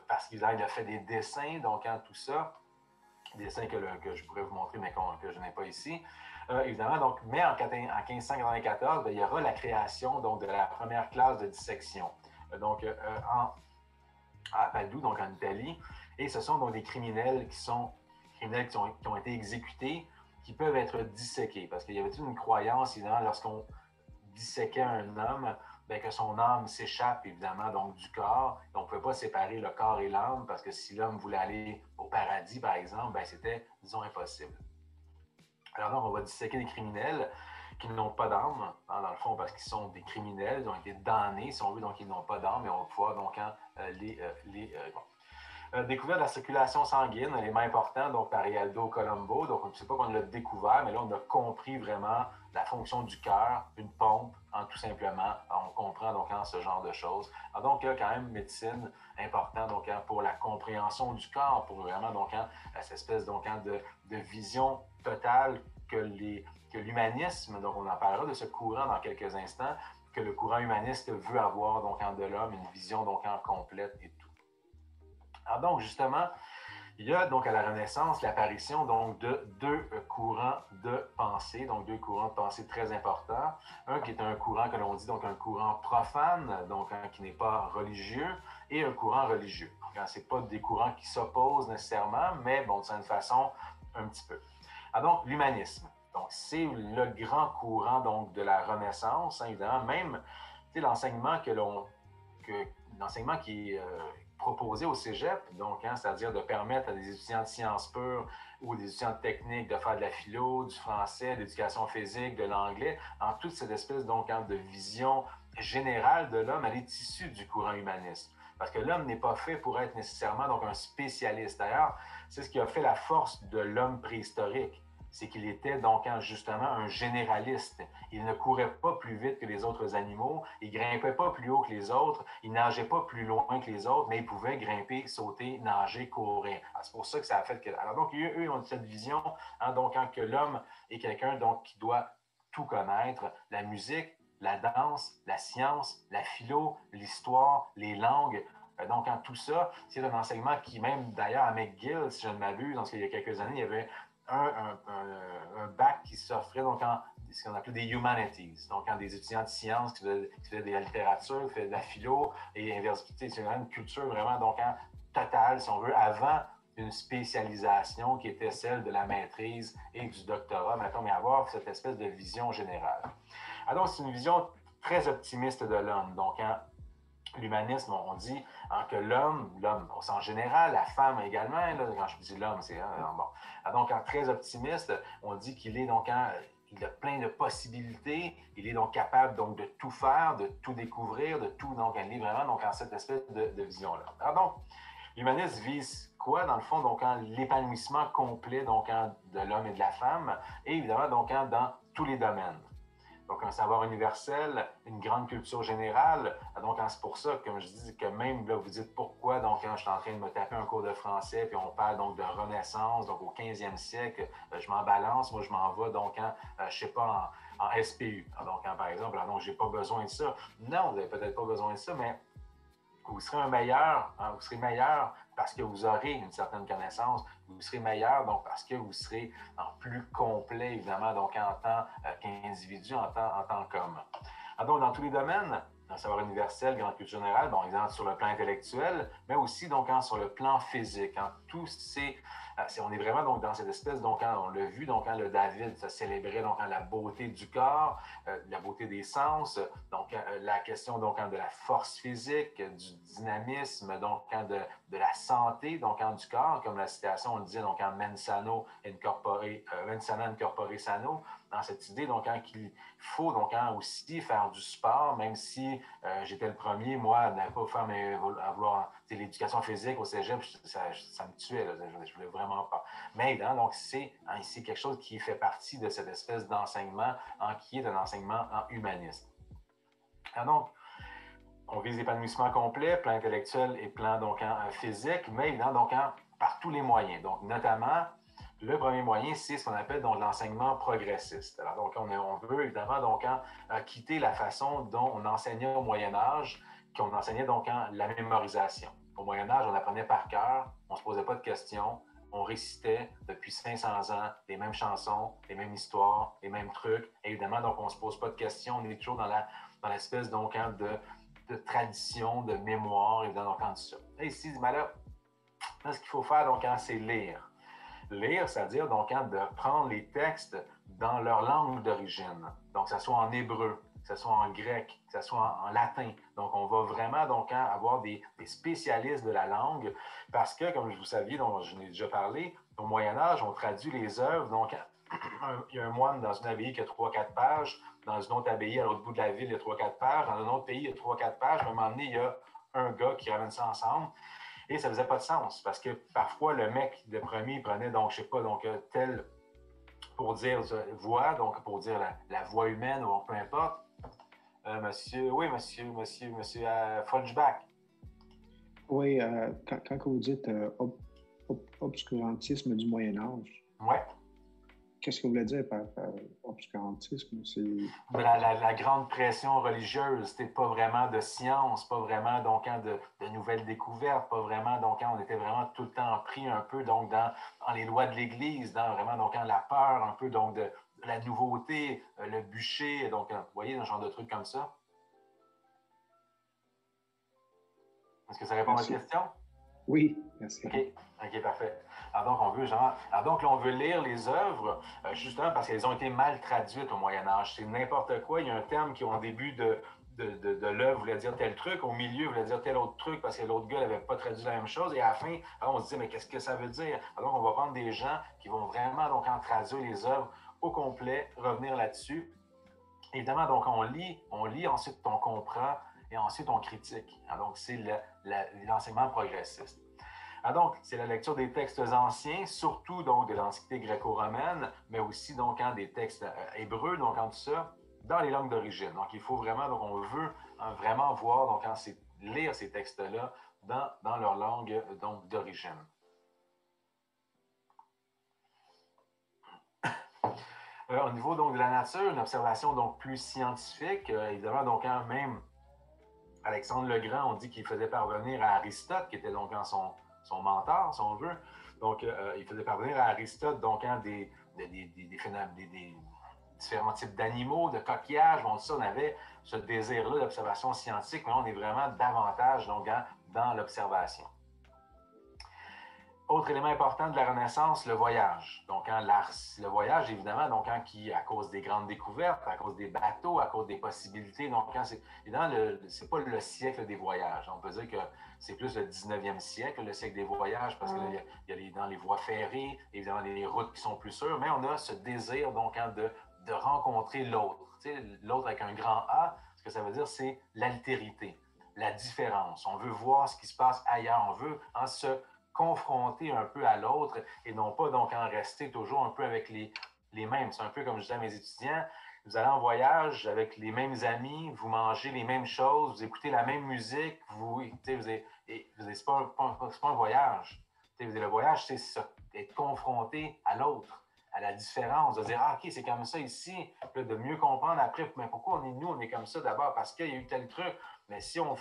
parce qu'il a fait des dessins, donc tout ça, des dessins que je pourrais vous montrer, mais que je n'ai pas ici. Évidemment, donc, mais en 1594, il y aura la création donc, de la première classe de dissection. Donc, à Padoue, donc en Italie, et ce sont donc des criminels qui ont été exécutés, qui peuvent être disséqués. Parce qu'il y avait une croyance, évidemment, lorsqu'on disséquait un homme, bien, que son âme s'échappe, évidemment, donc du corps. Donc, on ne pouvait pas séparer le corps et l'âme, parce que si l'homme voulait aller au paradis, par exemple, bien, c'était, disons, impossible. Alors donc, on va disséquer des criminels qui n'ont pas d'âme, dans le fond, parce qu'ils sont des criminels, ils ont été damnés, si on veut, donc ils n'ont pas d'âme, et on va pouvoir donc découvert la circulation sanguine, l'élément important, donc par Rialdo Colombo. Donc, on ne sait pas qu'on l'a découvert, mais là, on a compris vraiment la fonction du cœur, une pompe, tout simplement. Alors, on comprend donc ce genre de choses. Alors, donc, il y a quand même médecine important donc, pour la compréhension du corps, pour vraiment donc, cette espèce donc, de vision totale que l'humanisme, donc on en parlera de ce courant dans quelques instants, que le courant humaniste veut avoir donc, de l'homme, une vision donc, complète et tout. Alors donc, justement, il y a donc à la Renaissance l'apparition donc de deux courants de pensée, donc deux courants de pensée très importants. Un qui est un courant que l'on dit donc un courant profane, donc qui n'est pas religieux, et un courant religieux. Donc, ce n'est pas des courants qui s'opposent nécessairement, mais bon, de certaine façon, un petit peu. Alors donc, l'humanisme. Donc, c'est le grand courant donc, de la Renaissance, évidemment, même l'enseignement l'enseignement qui est proposé au cégep, donc, c'est-à-dire de permettre à des étudiants de sciences pures ou des étudiants de technique de faire de la philo, du français, de l'éducation physique, de l'anglais, en toute cette espèce donc, de vision générale de l'homme, elle est issue du courant humaniste. Parce que l'homme n'est pas fait pour être nécessairement donc, un spécialiste. D'ailleurs, c'est ce qui a fait la force de l'homme préhistorique. C'est qu'il était donc justement un généraliste. Il ne courait pas plus vite que les autres animaux, il grimpait pas plus haut que les autres, il nageait pas plus loin que les autres, mais il pouvait grimper, sauter, nager, courir. C'est pour ça que ça a fait que... Alors donc, eux ont cette vision donc, que l'homme est quelqu'un donc, qui doit tout connaître, la musique, la danse, la science, la philo, l'histoire, les langues. Donc, tout ça, c'est un enseignement qui, même d'ailleurs à McGill, si je ne m'abuse, parce qu'il y a quelques années, il y avait un bac qui s'offrait donc en ce qu'on appelait des humanities, donc en des étudiants de sciences qui faisaient de la littérature, qui faisaient de la philo, et c'est une culture vraiment donc totale, si on veut, avant une spécialisation qui était celle de la maîtrise et du doctorat, mais avoir cette espèce de vision générale. Alors, c'est une vision très optimiste de l'homme. Donc, l'humanisme, on dit que l'homme, au sens général, la femme également, là, quand je dis l'homme, c'est bon. Donc, très optimiste, on dit qu'il est donc il a plein de possibilités, il est donc capable donc, de tout faire, de tout découvrir, de tout, donc il est vraiment donc, en cette espèce de vision-là. Alors donc, l'humanisme vise quoi, dans le fond, donc l'épanouissement complet donc, de l'homme et de la femme, et évidemment donc dans tous les domaines. Donc, un savoir universel, une grande culture générale. Donc, c'est pour ça, comme je dis, que même là, vous dites pourquoi, donc, quand je suis en train de me taper un cours de français, puis on parle donc de Renaissance, donc au 15e siècle, je m'en balance, moi, je m'en vais, donc, je ne sais pas, en SPU. Donc, par exemple, donc, je n'ai pas besoin de ça. Non, vous n'avez peut-être pas besoin de ça, mais vous serez vous serez meilleur parce que vous aurez une certaine connaissance, vous serez meilleur donc parce que vous serez plus complet, évidemment, donc en tant qu'individu, en tant qu'homme. Donc, dans tous les domaines, dans le savoir universel, grande culture générale, bon, exemple sur le plan intellectuel, mais aussi donc sur le plan physique. Tous ces, on est vraiment donc dans cette espèce, donc on l'a vu, donc le David ça célébrait donc la beauté du corps, la beauté des sens, donc la question donc de la force physique, du dynamisme, donc de la santé donc du corps, comme la citation on le disait donc mens sano incorpore sano, dans cette idée donc qu'il faut donc aussi faire du sport, même si j'étais le premier, moi, à ne pas faire à vouloir l'éducation physique au cégep, ça me tuait, là, je voulais vraiment pas. Mais donc c'est quelque chose qui fait partie de cette espèce d'enseignement qui est un enseignement humaniste. Donc, on vise l'épanouissement complet, plan intellectuel et plan donc physique, mais évidemment donc par tous les moyens. Donc, notamment, le premier moyen, c'est ce qu'on appelle donc l'enseignement progressiste. Alors, donc, on veut évidemment donc quitter la façon dont on enseignait au Moyen Âge, qu'on enseignait donc la mémorisation. Au Moyen Âge, on apprenait par cœur, on ne se posait pas de questions, on récitait depuis 500 ans les mêmes chansons, les mêmes histoires, les mêmes trucs. Et évidemment, donc, on ne se pose pas de questions, on est toujours dans l'espèce donc de tradition, de mémoire, évidemment, donc tout ça. Et ici, ben là, ce qu'il faut faire, donc, c'est lire. Lire, c'est-à-dire donc de prendre les textes dans leur langue d'origine. Donc, que ce soit en hébreu, que ce soit en grec, que ce soit en latin. Donc, on va vraiment donc avoir des spécialistes de la langue parce que, comme vous saviez, dont je n'ai déjà parlé, au Moyen Âge, on traduit les œuvres. Donc, il y a un moine dans une abbaye qui a 3-4 pages, dans une autre abbaye à l'autre bout de la ville, il y a 3-4 pages, dans un autre pays, il y a 3-4 pages. À un moment donné, il y a un gars qui ramène ça ensemble. Et ça ne faisait pas de sens parce que parfois, le mec de premier prenait, donc, je ne sais pas, donc, tel pour dire voix, donc pour dire la voix humaine ou peu importe. Monsieur Folchbach. Oui, quand vous dites obscurantisme du Moyen Âge, ouais. Qu'est-ce que vous voulez dire par obscurantisme? La grande pression religieuse, c'était pas vraiment de science, pas vraiment donc de nouvelles découvertes, pas vraiment donc on était vraiment tout le temps pris un peu donc dans les lois de l'Église, dans vraiment donc la peur un peu donc de la nouveauté, le bûcher, donc vous voyez un genre de trucs comme ça. Est-ce que ça répond Merci. à votre question? Oui, merci. OK, parfait. Alors donc, on veut lire les œuvres justement parce qu'elles ont été mal traduites au Moyen Âge. C'est n'importe quoi. Il y a un terme qui, au début de l'œuvre, voulait dire tel truc. Au milieu, voulait dire tel autre truc parce que l'autre gars n'avait pas traduit la même chose. Et à la fin, on se dit, mais qu'est-ce que ça veut dire? Alors, on va prendre des gens qui vont vraiment donc traduire les œuvres au complet, revenir là-dessus. Évidemment, donc, on lit, ensuite on comprend et ensuite on critique. Donc, c'est l'enseignement progressiste. Donc, c'est la lecture des textes anciens, surtout donc de l'Antiquité gréco-romaine, mais aussi donc des textes hébreux, donc tout ça, dans les langues d'origine. Donc, il faut vraiment, donc on veut vraiment voir, donc lire ces textes-là dans leur langue donc d'origine. Au niveau donc de la nature, une observation donc plus scientifique, évidemment donc même Alexandre le Grand, on dit qu'il faisait parvenir à Aristote, qui était donc son mentor, si on veut. Donc, il faisait parvenir à Aristote donc des différents types d'animaux, de coquillages. Bon, ça, on avait ce désir-là d'observation scientifique, mais on est vraiment davantage donc, dans l'observation. Autre élément important de la Renaissance, le voyage. Donc, le voyage, évidemment, donc, qui, à cause des grandes découvertes, à cause des bateaux, à cause des possibilités, donc, c'est pas le siècle des voyages. On peut dire que c'est plus le 19e siècle, le siècle des voyages, parce qu'il y a dans les voies ferrées, évidemment, les routes qui sont plus sûres, mais on a ce désir, donc, de rencontrer l'autre. Tu sais, l'autre avec un grand A, ce que ça veut dire, c'est l'altérité, la différence. On veut voir ce qui se passe ailleurs. On veut se confronter un peu à l'autre et non pas donc en rester toujours un peu avec les mêmes. C'est un peu comme je disais à mes étudiants, vous allez en voyage avec les mêmes amis, vous mangez les mêmes choses, vous écoutez la même musique, c'est pas un voyage. Le voyage, c'est être confronté à l'autre, à la différence, de dire, OK, c'est comme ça ici, puis de mieux comprendre après, mais pourquoi on est comme ça d'abord? Parce qu'il y a eu tel truc. Mais si on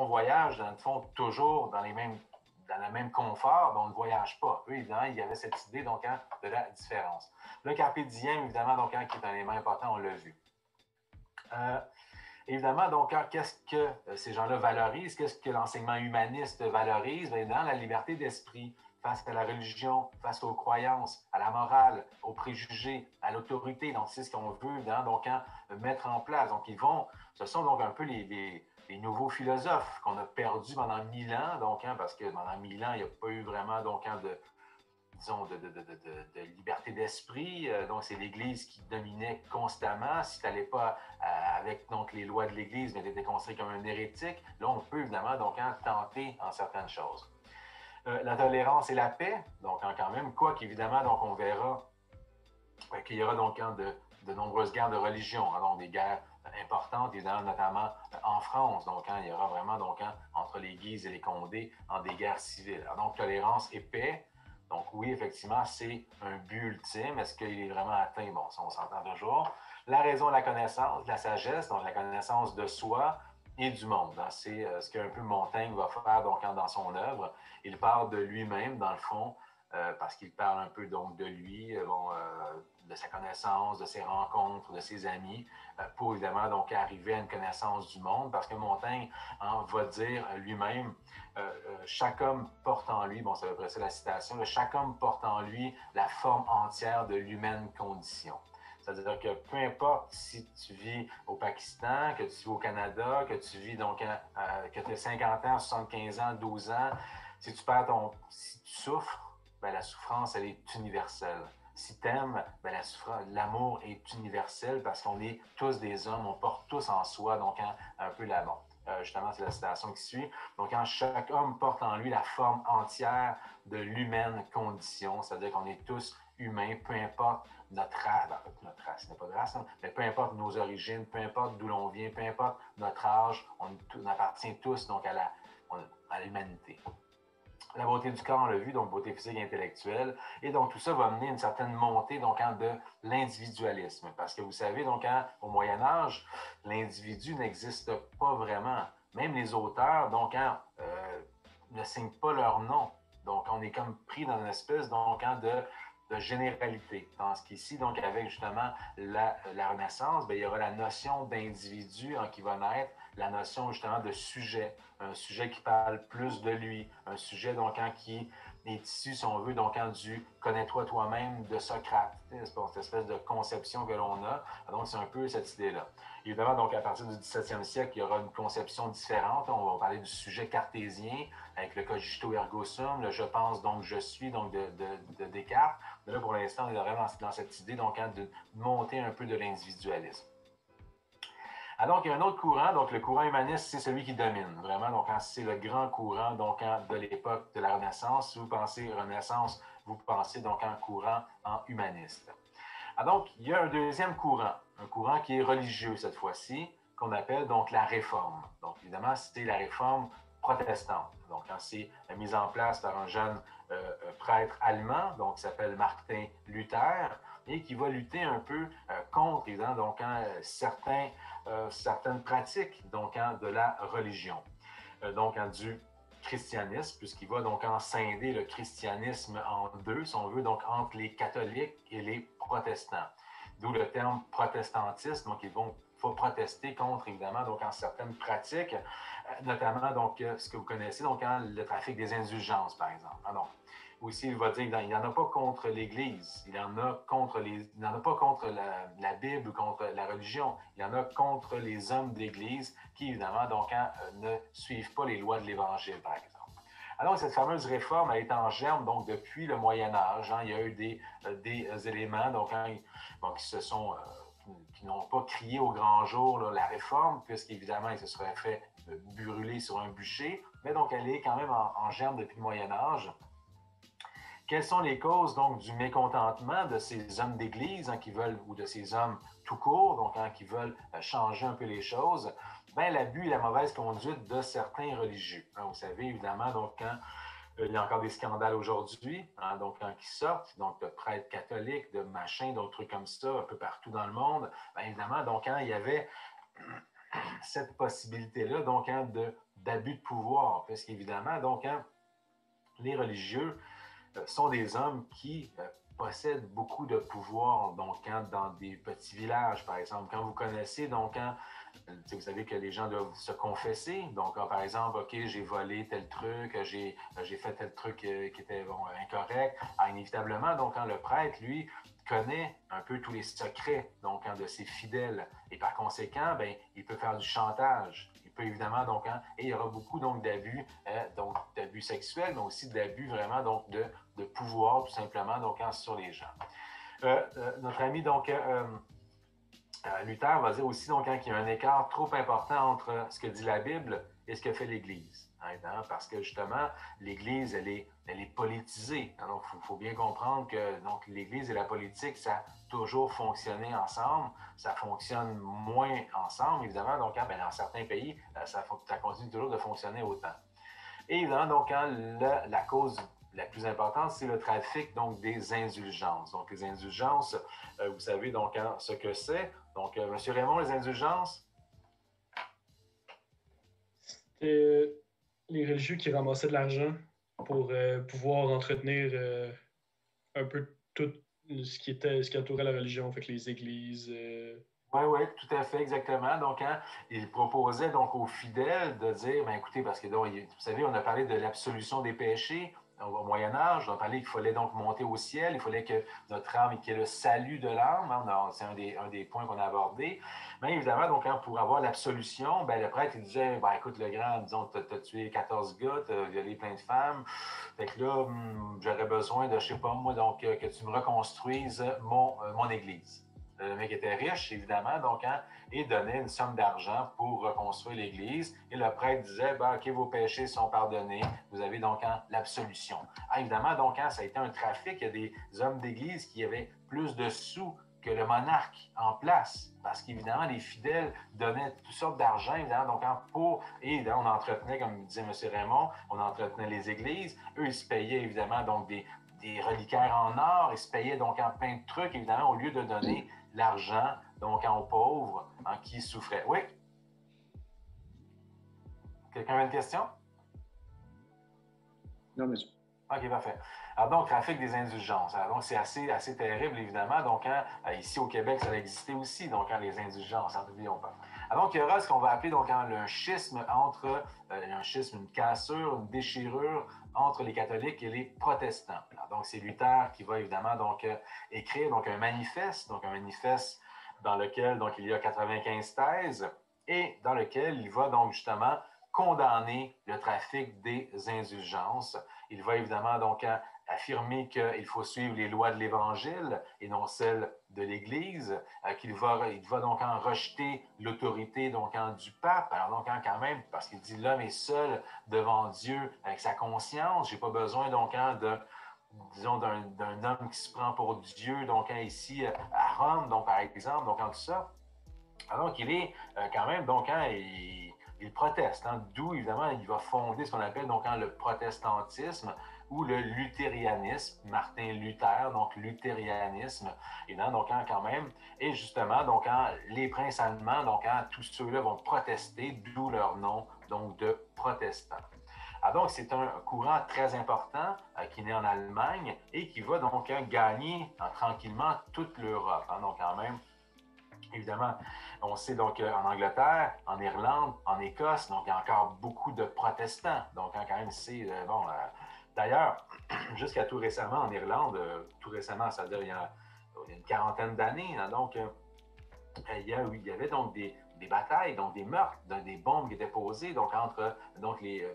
voyage, dans le fond, toujours dans le même confort, on ne voyage pas. Eux, évidemment, il y avait cette idée donc, de la différence. Le carpe diem, évidemment, donc, qui est un élément important, on l'a vu. Évidemment, donc, qu'est-ce que ces gens-là valorisent? Qu'est-ce que l'enseignement humaniste valorise? Bien, dans la liberté d'esprit, face à la religion, face aux croyances, à la morale, aux préjugés, à l'autorité. Donc, c'est ce qu'on veut donc, mettre en place. Donc, ce sont donc un peu les nouveaux philosophes qu'on a perdus pendant 1000 ans, donc, parce que pendant 1000 ans, il n'y a pas eu vraiment donc, disons, de liberté d'esprit. Donc, c'est l'Église qui dominait constamment. Si tu n'allais pas avec donc, les lois de l'Église, mais tu étais considéré comme un hérétique, là, on peut évidemment donc, tenter en certaines choses. La tolérance et la paix, donc quand même, quoi qu'évidemment, donc on verra qu'il y aura donc de nombreuses guerres de religion, donc des guerres importantes, évidemment, notamment en France. Donc, il y aura vraiment donc, entre les Guises et les Condés des guerres civiles. Alors, donc, tolérance et paix. Donc, oui, effectivement, c'est un but ultime. Est-ce qu'il est vraiment atteint? Bon, ça, on s'entend toujours. La raison, la connaissance, la sagesse, donc la connaissance de soi et du monde. C'est ce qu'un peu Montaigne va faire donc, dans son œuvre. Il parle de lui-même, dans le fond, parce qu'il parle un peu donc de lui, de sa connaissance, de ses rencontres, de ses amis, pour évidemment donc arriver à une connaissance du monde, parce que Montaigne va dire lui-même, chaque homme porte en lui, bon, c'est à peu près ça la citation, chaque homme porte en lui la forme entière de l'humaine condition. C'est-à-dire que peu importe si tu vis au Pakistan, que tu vis au Canada, que tu vis donc, que tu as 50 ans, 75 ans, 12 ans, si tu souffres, ben, la souffrance, elle est universelle. Si tu aimes, ben, l'amour est universel parce qu'on est tous des hommes, on porte tous en soi, donc un peu la mort. Justement, c'est la citation qui suit. Donc, chaque homme porte en lui la forme entière de l'humaine condition, c'est-à-dire qu'on est tous humains, peu importe notre race, notre race, n'est pas de race, hein, mais peu importe nos origines, peu importe d'où l'on vient, peu importe notre âge, on appartient tous donc à l'humanité. La beauté du corps, on l'a vu, donc beauté physique et intellectuelle. Et donc, tout ça va mener une certaine montée donc, de l'individualisme. Parce que vous savez, donc, au Moyen Âge, l'individu n'existe pas vraiment. Même les auteurs, donc, ne signent pas leur nom. Donc, on est comme pris dans une espèce donc, de généralité. Dans ce qu'ici, donc, avec justement la Renaissance, bien, il y aura la notion d'individu qui va naître, la notion justement de sujet, un sujet qui parle plus de lui, un sujet donc qui est issu, si on veut, donc du connais-toi toi-même de Socrate. C'est cette espèce de conception que l'on a. Donc, c'est un peu cette idée-là. Évidemment, donc, à partir du 17e siècle, il y aura une conception différente. On va parler du sujet cartésien avec le cogito ergo sum, le je pense donc je suis donc de Descartes. Mais là, pour l'instant, on est vraiment dans cette idée donc, de monter un peu de l'individualisme. Alors, il y a un autre courant, donc le courant humaniste, c'est celui qui domine, vraiment. Donc, c'est le grand courant donc, de l'époque de la Renaissance. Si vous pensez Renaissance, vous pensez donc en courant humaniste. Alors, donc, il y a un deuxième courant, un courant qui est religieux cette fois-ci, qu'on appelle donc la Réforme. Donc, évidemment, c'était la Réforme protestante. Donc, c'est mise en place par un jeune prêtre allemand, donc qui s'appelle Martin Luther, et qui va lutter un peu contre, évidemment, donc, certaines pratiques donc, de la religion, donc du christianisme, puisqu'il va donc scinder le christianisme en deux, si on veut, donc entre les catholiques et les protestants. D'où le terme protestantisme, donc ils vont protester contre, évidemment, donc en certaines pratiques, notamment donc ce que vous connaissez, donc le trafic des indulgences, par exemple. Alors, aussi, il va dire qu'il n'y en a pas contre l'Église, il n'y en a pas contre la Bible ou contre la religion, il y en a contre les hommes de l'Église qui, évidemment, donc, ne suivent pas les lois de l'Évangile, par exemple. Alors, cette fameuse réforme a été en germe donc, depuis le Moyen Âge. Il y a eu des éléments donc, qui n'ont pas crié au grand jour là, la réforme, puisqu'évidemment, ils se seraient fait brûler sur un bûcher, mais donc elle est quand même en germe depuis le Moyen Âge. Quelles sont les causes donc du mécontentement de ces hommes d'Église qui veulent, ou de ces hommes tout court, donc qui veulent changer un peu les choses? Bien, l'abus et la mauvaise conduite de certains religieux. Vous savez, évidemment, donc quand il y a encore des scandales aujourd'hui, donc quand ils sortent, donc de prêtres catholiques, de machins, d'autres trucs comme ça, un peu partout dans le monde, bien évidemment, donc quand il y avait cette possibilité-là, donc d'abus de pouvoir, parce qu'évidemment, donc les religieux sont des hommes qui possède beaucoup de pouvoir, donc dans des petits villages, par exemple. Quand vous connaissez, donc vous savez que les gens doivent se confesser. Donc, par exemple, OK, j'ai volé tel truc, j'ai fait tel truc qui était incorrect. Inévitablement, donc, le prêtre, lui, connaît un peu tous les secrets donc, de ses fidèles. Et par conséquent, ben, il peut faire du chantage. Il peut évidemment, donc, et il y aura beaucoup donc, d'abus, donc d'abus sexuels, mais aussi d'abus vraiment donc, de pouvoir, tout simplement, donc, sur les gens. Notre ami, donc, Luther va dire aussi donc, qu'il y a un écart trop important entre ce que dit la Bible et ce que fait l'Église. Parce que justement, l'Église, elle est politisée. Donc, il faut bien comprendre que donc, l'Église et la politique, ça a toujours fonctionné ensemble. Ça fonctionne moins ensemble, évidemment. Donc, dans certains pays, ça continue toujours de fonctionner autant. Et évidemment, donc, la cause la plus importante, c'est le trafic donc, des indulgences. Donc, les indulgences, vous savez donc ce que c'est. Donc, M. Raymond, les indulgences? C'était les religieux qui ramassaient de l'argent pour pouvoir entretenir un peu tout ce qui entourait la religion, fait que les églises. Oui, tout à fait, exactement. Donc, il proposait donc aux fidèles de dire, écoutez, parce que donc, vous savez, on a parlé de l'absolution des péchés au Moyen Âge, on a parlé qu'il fallait donc monter au ciel, il fallait que notre âme, qu'il y ait le salut de l'âme, c'est un des points qu'on a abordés. Mais évidemment, donc, pour avoir l'absolution, le prêtre, il disait, écoute, le grand, disons, tu as tué 14 gars, tu as violé plein de femmes, fait que là, j'aurais besoin de, je sais pas moi, donc, que tu me reconstruises mon église. Le mec était riche, évidemment, donc, et donnait une somme d'argent pour reconstruire l'Église. Et le prêtre disait, OK, vos péchés sont pardonnés, vous avez donc l'absolution. Évidemment, donc, ça a été un trafic. Il y a des hommes d'Église qui avaient plus de sous que le monarque en place, parce qu'évidemment, les fidèles donnaient toutes sortes d'argent, évidemment, donc, et évidemment, on entretenait, comme disait M. Raymond, on entretenait les églises. Eux, ils se payaient, évidemment, donc, des reliquaires en or, ils se payaient donc en plein de trucs, évidemment, au lieu de donner l'argent donc aux pauvres qui souffraient. Oui? Quelqu'un a une question? Non, monsieur. OK, parfait. Alors donc, trafic des indulgences. Alors, donc, c'est assez terrible, évidemment. Donc, ici au Québec, ça a existé aussi, donc, les indulgences, n'oublions pas. Alors, donc, il y aura ce qu'on va appeler donc, un schisme entre, une cassure, une déchirure entre les catholiques et les protestants. Alors, donc, c'est Luther qui va évidemment donc, écrire donc, un manifeste dans lequel donc, il y a 95 thèses et dans lequel il va donc justement condamner le trafic des indulgences. Il va évidemment donc affirmer qu'il faut suivre les lois de l'Évangile et non celles de l'Église, qu'il va donc en rejeter l'autorité donc du pape. Alors donc quand même, parce qu'il dit l'homme est seul devant Dieu avec sa conscience, j'ai pas besoin donc disons d'un homme qui se prend pour Dieu donc ici à Rome, donc par exemple, donc en tout ça. Alors qu'il est quand même donc il proteste, d'où évidemment il va fonder ce qu'on appelle donc le protestantisme ou le luthérianisme, Martin Luther, donc luthérianisme, et donc quand même, et justement donc les princes allemands, donc tous ceux-là vont protester, d'où leur nom donc de protestants. Alors donc c'est un courant très important qui est né en Allemagne et qui va donc gagner tranquillement toute l'Europe, donc quand même. Évidemment, on sait donc en Angleterre, en Irlande, en Écosse, donc il y a encore beaucoup de protestants. Donc quand même, c'est bon. D'ailleurs, jusqu'à tout récemment en Irlande, tout récemment, ça veut dire il y a une quarantaine d'années, donc il y avait donc des batailles, donc des meurtres, des bombes qui étaient posées donc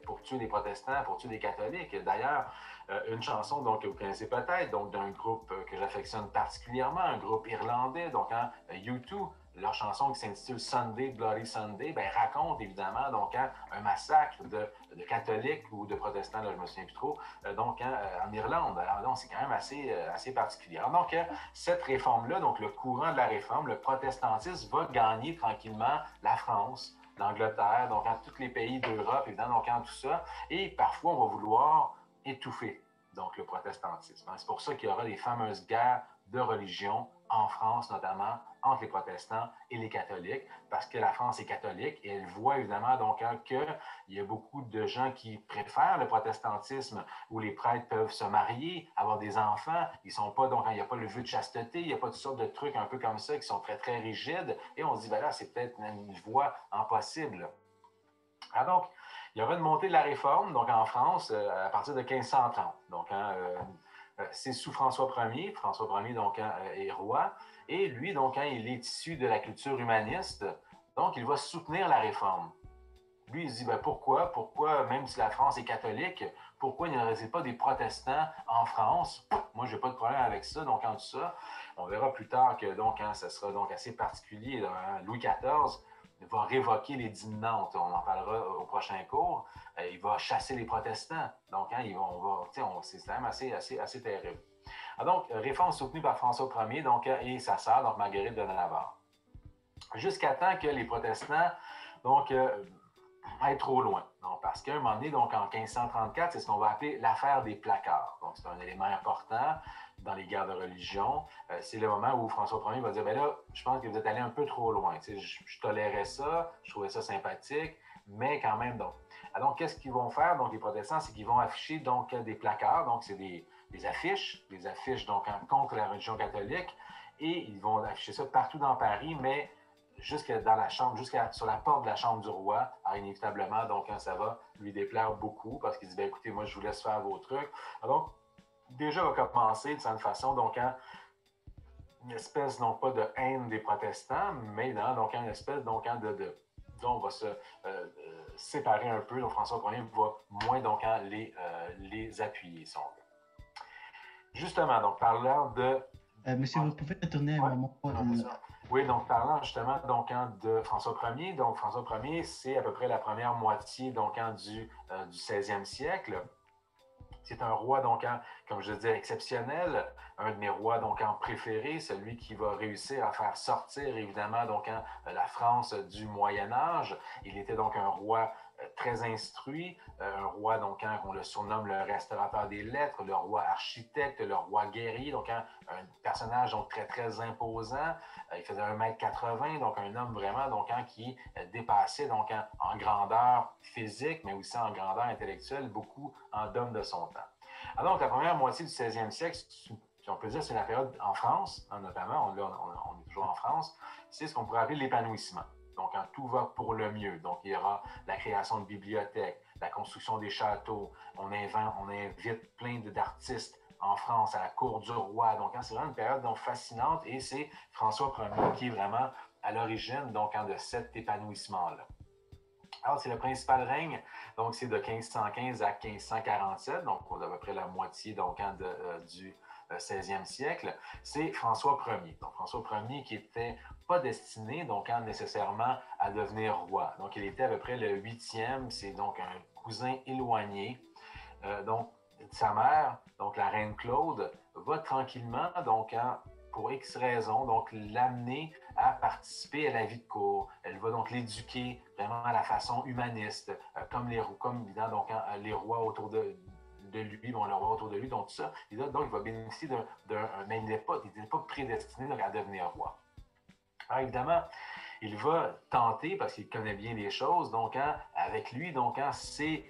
pour tuer des protestants, pour tuer des catholiques. D'ailleurs, une chanson donc, que vous connaissez peut-être, donc d'un groupe que j'affectionne particulièrement, un groupe irlandais, donc U2, leur chanson qui s'intitule Sunday, Bloody Sunday, raconte évidemment donc un massacre de catholiques ou de protestants, là, je ne me souviens plus trop, donc en Irlande. Alors donc c'est quand même assez particulier. Alors, donc cette réforme-là, donc le courant de la réforme, le protestantisme va gagner tranquillement la France, l'Angleterre, donc tous les pays d'Europe, évidemment, donc tout ça. Et parfois, on va vouloir étouffer donc le protestantisme. C'est pour ça qu'il y aura les fameuses guerres de religion en France notamment, entre les protestants et les catholiques, parce que la France est catholique et elle voit évidemment donc qu'il y a beaucoup de gens qui préfèrent le protestantisme où les prêtres peuvent se marier, avoir des enfants, ils sont pas, donc il n'y a pas le vœu de chasteté, il n'y a pas toutes sortes de trucs un peu comme ça qui sont très très rigides et on se dit, ben là, c'est peut-être une voie impossible. Alors donc, il y aura une montée de la réforme donc en France à partir de 1530. Donc, c'est sous François Ier. François Ier donc, est roi. Et lui, donc, il est issu de la culture humaniste. Donc, il va soutenir la réforme. Lui, il se dit, ben, pourquoi, même si la France est catholique, pourquoi il n'y aurait pas des protestants en France? Moi, je n'ai pas de problème avec ça. Donc, en tout ça, on verra plus tard que donc, ça sera donc assez particulier. Louis XIV va révoquer l'édit de Nantes. On en parlera au prochain cours. Il va chasser les protestants. Donc, c'est quand même assez terrible. Donc, réforme soutenue par François Ier donc, et sa sœur, donc Marguerite de Navarre. Jusqu'à temps que les protestants donc, aillent trop loin. Donc, parce qu'à un moment donné, donc, en 1534, c'est ce qu'on va appeler l'affaire des placards. Donc, c'est un élément important dans les guerres de religion. C'est le moment où François Ier va dire, ben là, je pense que vous êtes allé un peu trop loin. Je tolérais ça, je trouvais ça sympathique, mais quand même, donc. Alors, qu'est-ce qu'ils vont faire, donc, les protestants, c'est qu'ils vont afficher, donc, des placards. Donc, c'est des affiches donc, contre la religion catholique, et ils vont afficher ça partout dans Paris, mais jusque dans la chambre, sur la porte de la chambre du roi. Alors, inévitablement, donc, ça va lui déplaire beaucoup, parce qu'il dit, ben, écoutez, moi, je vous laisse faire vos trucs. Alors, déjà, va commencer de cette façon, donc, une espèce, non pas de haine des protestants, mais donc, une espèce, donc, disons, on va se séparer un peu. Donc, François Ier va moins, donc, les appuyer, si on veut. Justement, donc, parlant de... monsieur, vous pouvez retourner un moment. Oui, donc parlant justement donc, de François Ier, donc François Ier, c'est à peu près la première moitié donc, du 16e siècle. C'est un roi, donc, comme je disais, exceptionnel, un de mes rois donc, préférés, celui qui va réussir à faire sortir évidemment donc, la France du Moyen Âge. Il était donc un roi très instruit, un roi donc on le surnomme le restaurateur des lettres, le roi architecte, le roi guerrier, donc un personnage donc très très imposant. Il faisait 1,80 m, donc un homme vraiment donc qui dépassait donc en grandeur physique, mais aussi en grandeur intellectuelle beaucoup d'hommes de son temps. Alors donc la première moitié du 16e siècle, si on peut dire, c'est la période en France, notamment, on est toujours en France, c'est ce qu'on pourrait appeler l'épanouissement. Donc, tout va pour le mieux. Donc, il y aura la création de bibliothèques, la construction des châteaux. On invite plein d'artistes en France, à la cour du roi. Donc, c'est vraiment une période donc, fascinante et c'est François Ier qui est vraiment à l'origine donc, de cet épanouissement-là. Alors, c'est le principal règne, donc c'est de 1515 à 1547, donc à peu près la moitié donc, du 16e siècle, c'est François Ier. Donc, François Ier qui n'était pas destiné donc, nécessairement à devenir roi. Donc, il était à peu près le 8e, c'est donc un cousin éloigné. Donc, sa mère, donc la reine Claude, va tranquillement, donc, pour X raisons, donc l'amener à participer à la vie de cour. Elle va donc l'éduquer vraiment à la façon humaniste, comme évidemment, donc, les rois autour de lui, bon, le roi autour de lui, donc tout ça. Et là, donc, il va bénéficier mais il n'était pas prédestiné donc, à devenir roi. Alors, évidemment, il va tenter, parce qu'il connaît bien les choses, donc avec lui, donc c'est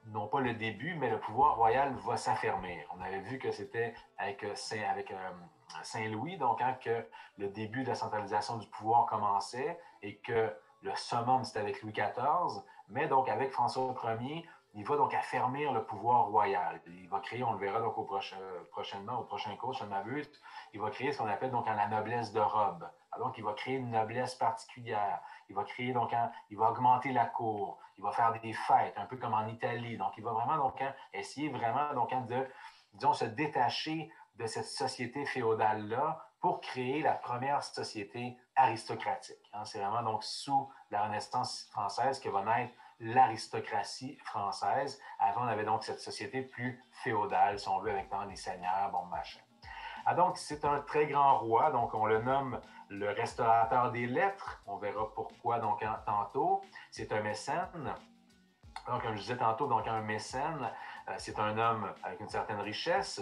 non pas le début, mais le pouvoir royal va s'affermir. On avait vu que c'était avec Saint-Louis, donc que le début de la centralisation du pouvoir commençait et que le summum, c'était avec Louis XIV, mais donc avec François Ier, il va donc affermir le pouvoir royal. Il va créer, on le verra donc prochainement, au prochain cours, je ne m'abuse, il va créer ce qu'on appelle donc la noblesse de robe. Donc, il va créer une noblesse particulière. Il va créer donc, il va augmenter la cour. Il va faire des fêtes, un peu comme en Italie. Donc, il va vraiment donc essayer vraiment donc de, disons, se détacher de cette société féodale-là pour créer la première société aristocratique. C'est vraiment donc sous la Renaissance française que va naître l'aristocratie française. Avant, on avait donc cette société plus féodale, si on veut, avec des seigneurs, bon, machin. Donc, c'est un très grand roi, donc on le nomme le restaurateur des lettres. On verra pourquoi donc tantôt. C'est un mécène. Donc, comme je disais tantôt, donc un mécène, c'est un homme avec une certaine richesse,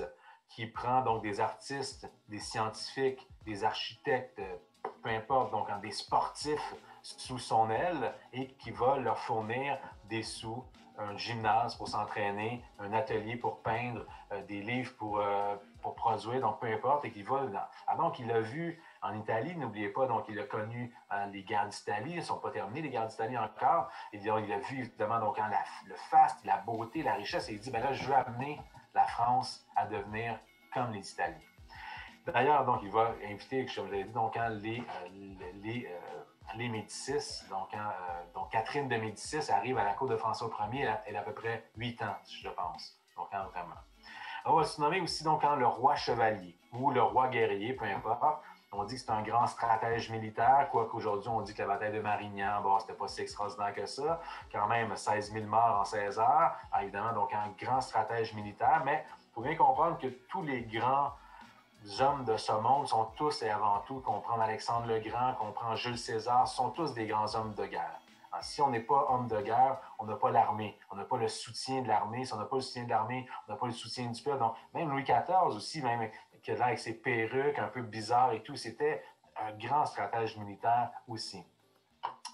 qui prend donc des artistes, des scientifiques, des architectes, peu importe, donc des sportifs sous son aile et qui va leur fournir des sous, un gymnase pour s'entraîner, un atelier pour peindre, des livres pour produire, donc peu importe, et qui va... donc, il l'a vu en Italie, n'oubliez pas, donc il a connu les guerres d'Italie, ils ne sont pas terminés, les guerres d'Italie encore, et il a vu évidemment donc, le faste, la beauté, la richesse, et il dit, ben là, je veux amener la France à devenir comme les Italiens. D'ailleurs, donc, il va inviter, comme je l'ai dit, donc, les Médicis. Donc, Catherine de Médicis arrive à la cour de François Ier, elle a à peu près 8 ans, je pense. Donc, vraiment. On va se nommer aussi donc, le roi chevalier ou le roi guerrier, peu importe. On dit que c'est un grand stratège militaire, quoique aujourd'hui, on dit que la bataille de Marignan, bon, c'était pas si extraordinaire que ça. Quand même, 16 000 morts en 16 heures. Alors, évidemment, donc, un grand stratège militaire, mais il faut bien comprendre que tous les grands hommes de ce monde sont tous et avant tout, qu'on prend Alexandre le Grand, qu'on prend Jules César, sont tous des grands hommes de guerre. Alors, si on n'est pas homme de guerre, on n'a pas l'armée, on n'a pas le soutien de l'armée. Si on n'a pas le soutien de l'armée, on n'a pas le soutien du peuple. Donc, même Louis XIV aussi, même qui a l'air avec ses perruques un peu bizarres et tout, c'était un grand stratège militaire aussi.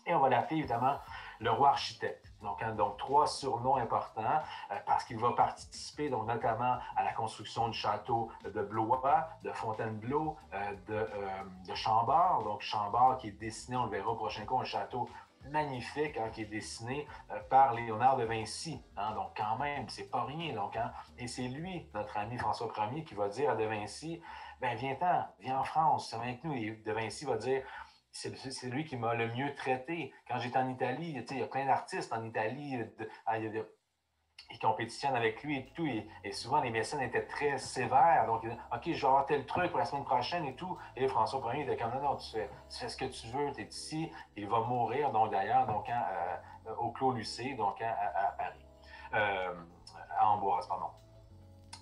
Et on va l'appeler évidemment le roi architecte. Donc 3 surnoms importants parce qu'il va participer donc, notamment à la construction du château de Blois, de Fontainebleau, de Chambord. Donc Chambord qui est dessiné, on le verra au prochain cours, un château magnifique qui est dessiné par Léonard de Vinci. Donc quand même, c'est pas rien. Et c'est lui, notre ami François Ier, qui va dire à de Vinci, ben viens-t'en, viens en France, c'est avec nous. Et de Vinci va dire, c'est lui qui m'a le mieux traité. Quand j'étais en Italie, il y a plein d'artistes en Italie qui compétitionnent avec lui et tout. Et souvent, les médecins étaient très sévères. Donc, OK, je vais avoir tel truc pour la semaine prochaine et tout. Et François Ier était comme, non, tu fais ce que tu veux, tu es ici. Il va mourir, donc d'ailleurs, au Clos Lucé, donc à Paris. À Amboise, pardon.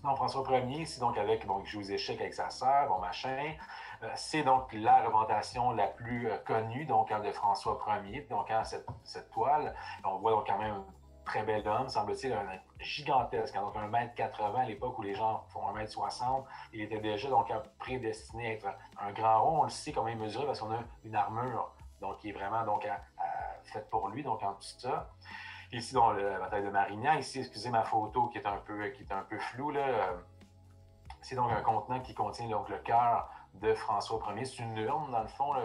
Donc, François Ier, c'est donc avec, il joue aux échecs avec sa sœur, machin. C'est donc la représentation la plus connue donc, de François Ier, donc cette toile. On voit donc quand même un très bel homme, semble-t-il, un gigantesque, donc 1,80 m à l'époque où les gens font 1,60 m. Il était déjà donc prédestiné à être un grand rond. On le sait comment il mesurait parce qu'on a une armure donc, qui est vraiment donc, faite pour lui, donc en tout ça. Ici, dans la bataille de Marignan, ici, excusez ma photo qui est un peu floue, là. C'est donc un contenant qui contient donc, le cœur de François Ier. C'est une urne, dans le fond, là,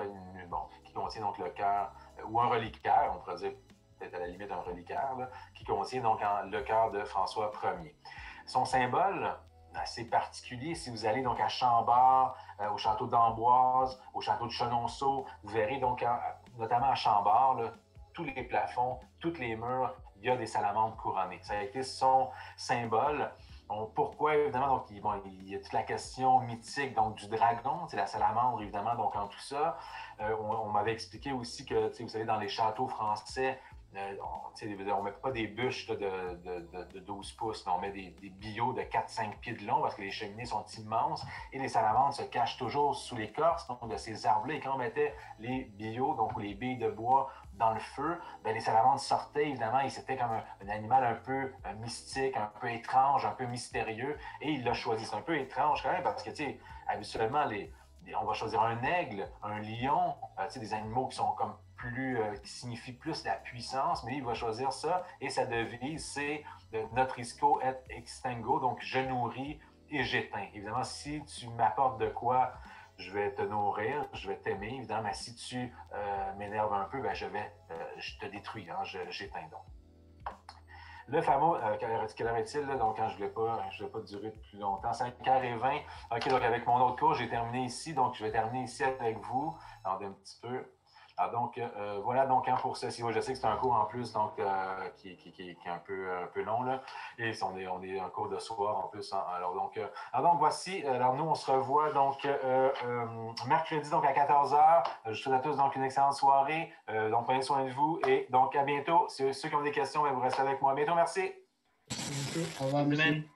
qui contient donc le cœur, ou un reliquaire, on pourrait dire peut-être à la limite un reliquaire, là, qui contient donc le cœur de François Ier. Son symbole, assez particulier, si vous allez donc à Chambord, au château d'Amboise, au château de Chenonceau, vous verrez donc, notamment à Chambord, là, tous les plafonds, tous les murs, il y a des salamandres couronnées. Ça a été son symbole. Pourquoi, évidemment, donc, il y a toute la question mythique donc, du dragon, c'est la salamandre, évidemment, donc en tout ça. On m'avait expliqué aussi que, vous savez, dans les châteaux français, on ne met pas des bûches de 12 pouces, mais on met des billots de 4-5 pieds de long parce que les cheminées sont immenses et les salamandres se cachent toujours sous l'écorce donc, de ces arbres-là. Et quand on mettait les billots, donc les billes de bois, dans le feu, ben, les salamandres sortaient, évidemment, et c'était comme un animal un peu mystique, un peu étrange, un peu mystérieux, et il l'a choisi. C'est un peu étrange quand même, parce que, tu sais, habituellement, on va choisir un aigle, un lion, des animaux qui sont comme qui signifient plus la puissance, mais il va choisir ça, et sa devise, c'est Nutrisco et extingo, donc je nourris et j'éteins. Évidemment, si tu m'apportes de quoi, je vais te nourrir, je vais t'aimer, évidemment, mais si tu m'énerves un peu, ben, je te détruis, j'éteins donc. Le fameux, quelle heure est-il, là? Donc, quand je ne voulais pas durer plus longtemps, 5h20. OK, donc avec mon autre cours, j'ai terminé ici, donc je vais terminer ici avec vous. Alors, un petit peu. Alors, donc, voilà donc pour ceci. Je sais que c'est un cours en plus donc, qui est un peu long, là. Et on est un cours de soir en plus. Alors, donc, voici. Alors, nous, on se revoit donc mercredi donc à 14h. Je vous souhaite à tous donc une excellente soirée. Donc, prenez soin de vous et donc à bientôt. Ceux qui ont des questions, vous restez avec moi. À bientôt, merci. Au revoir, monsieur.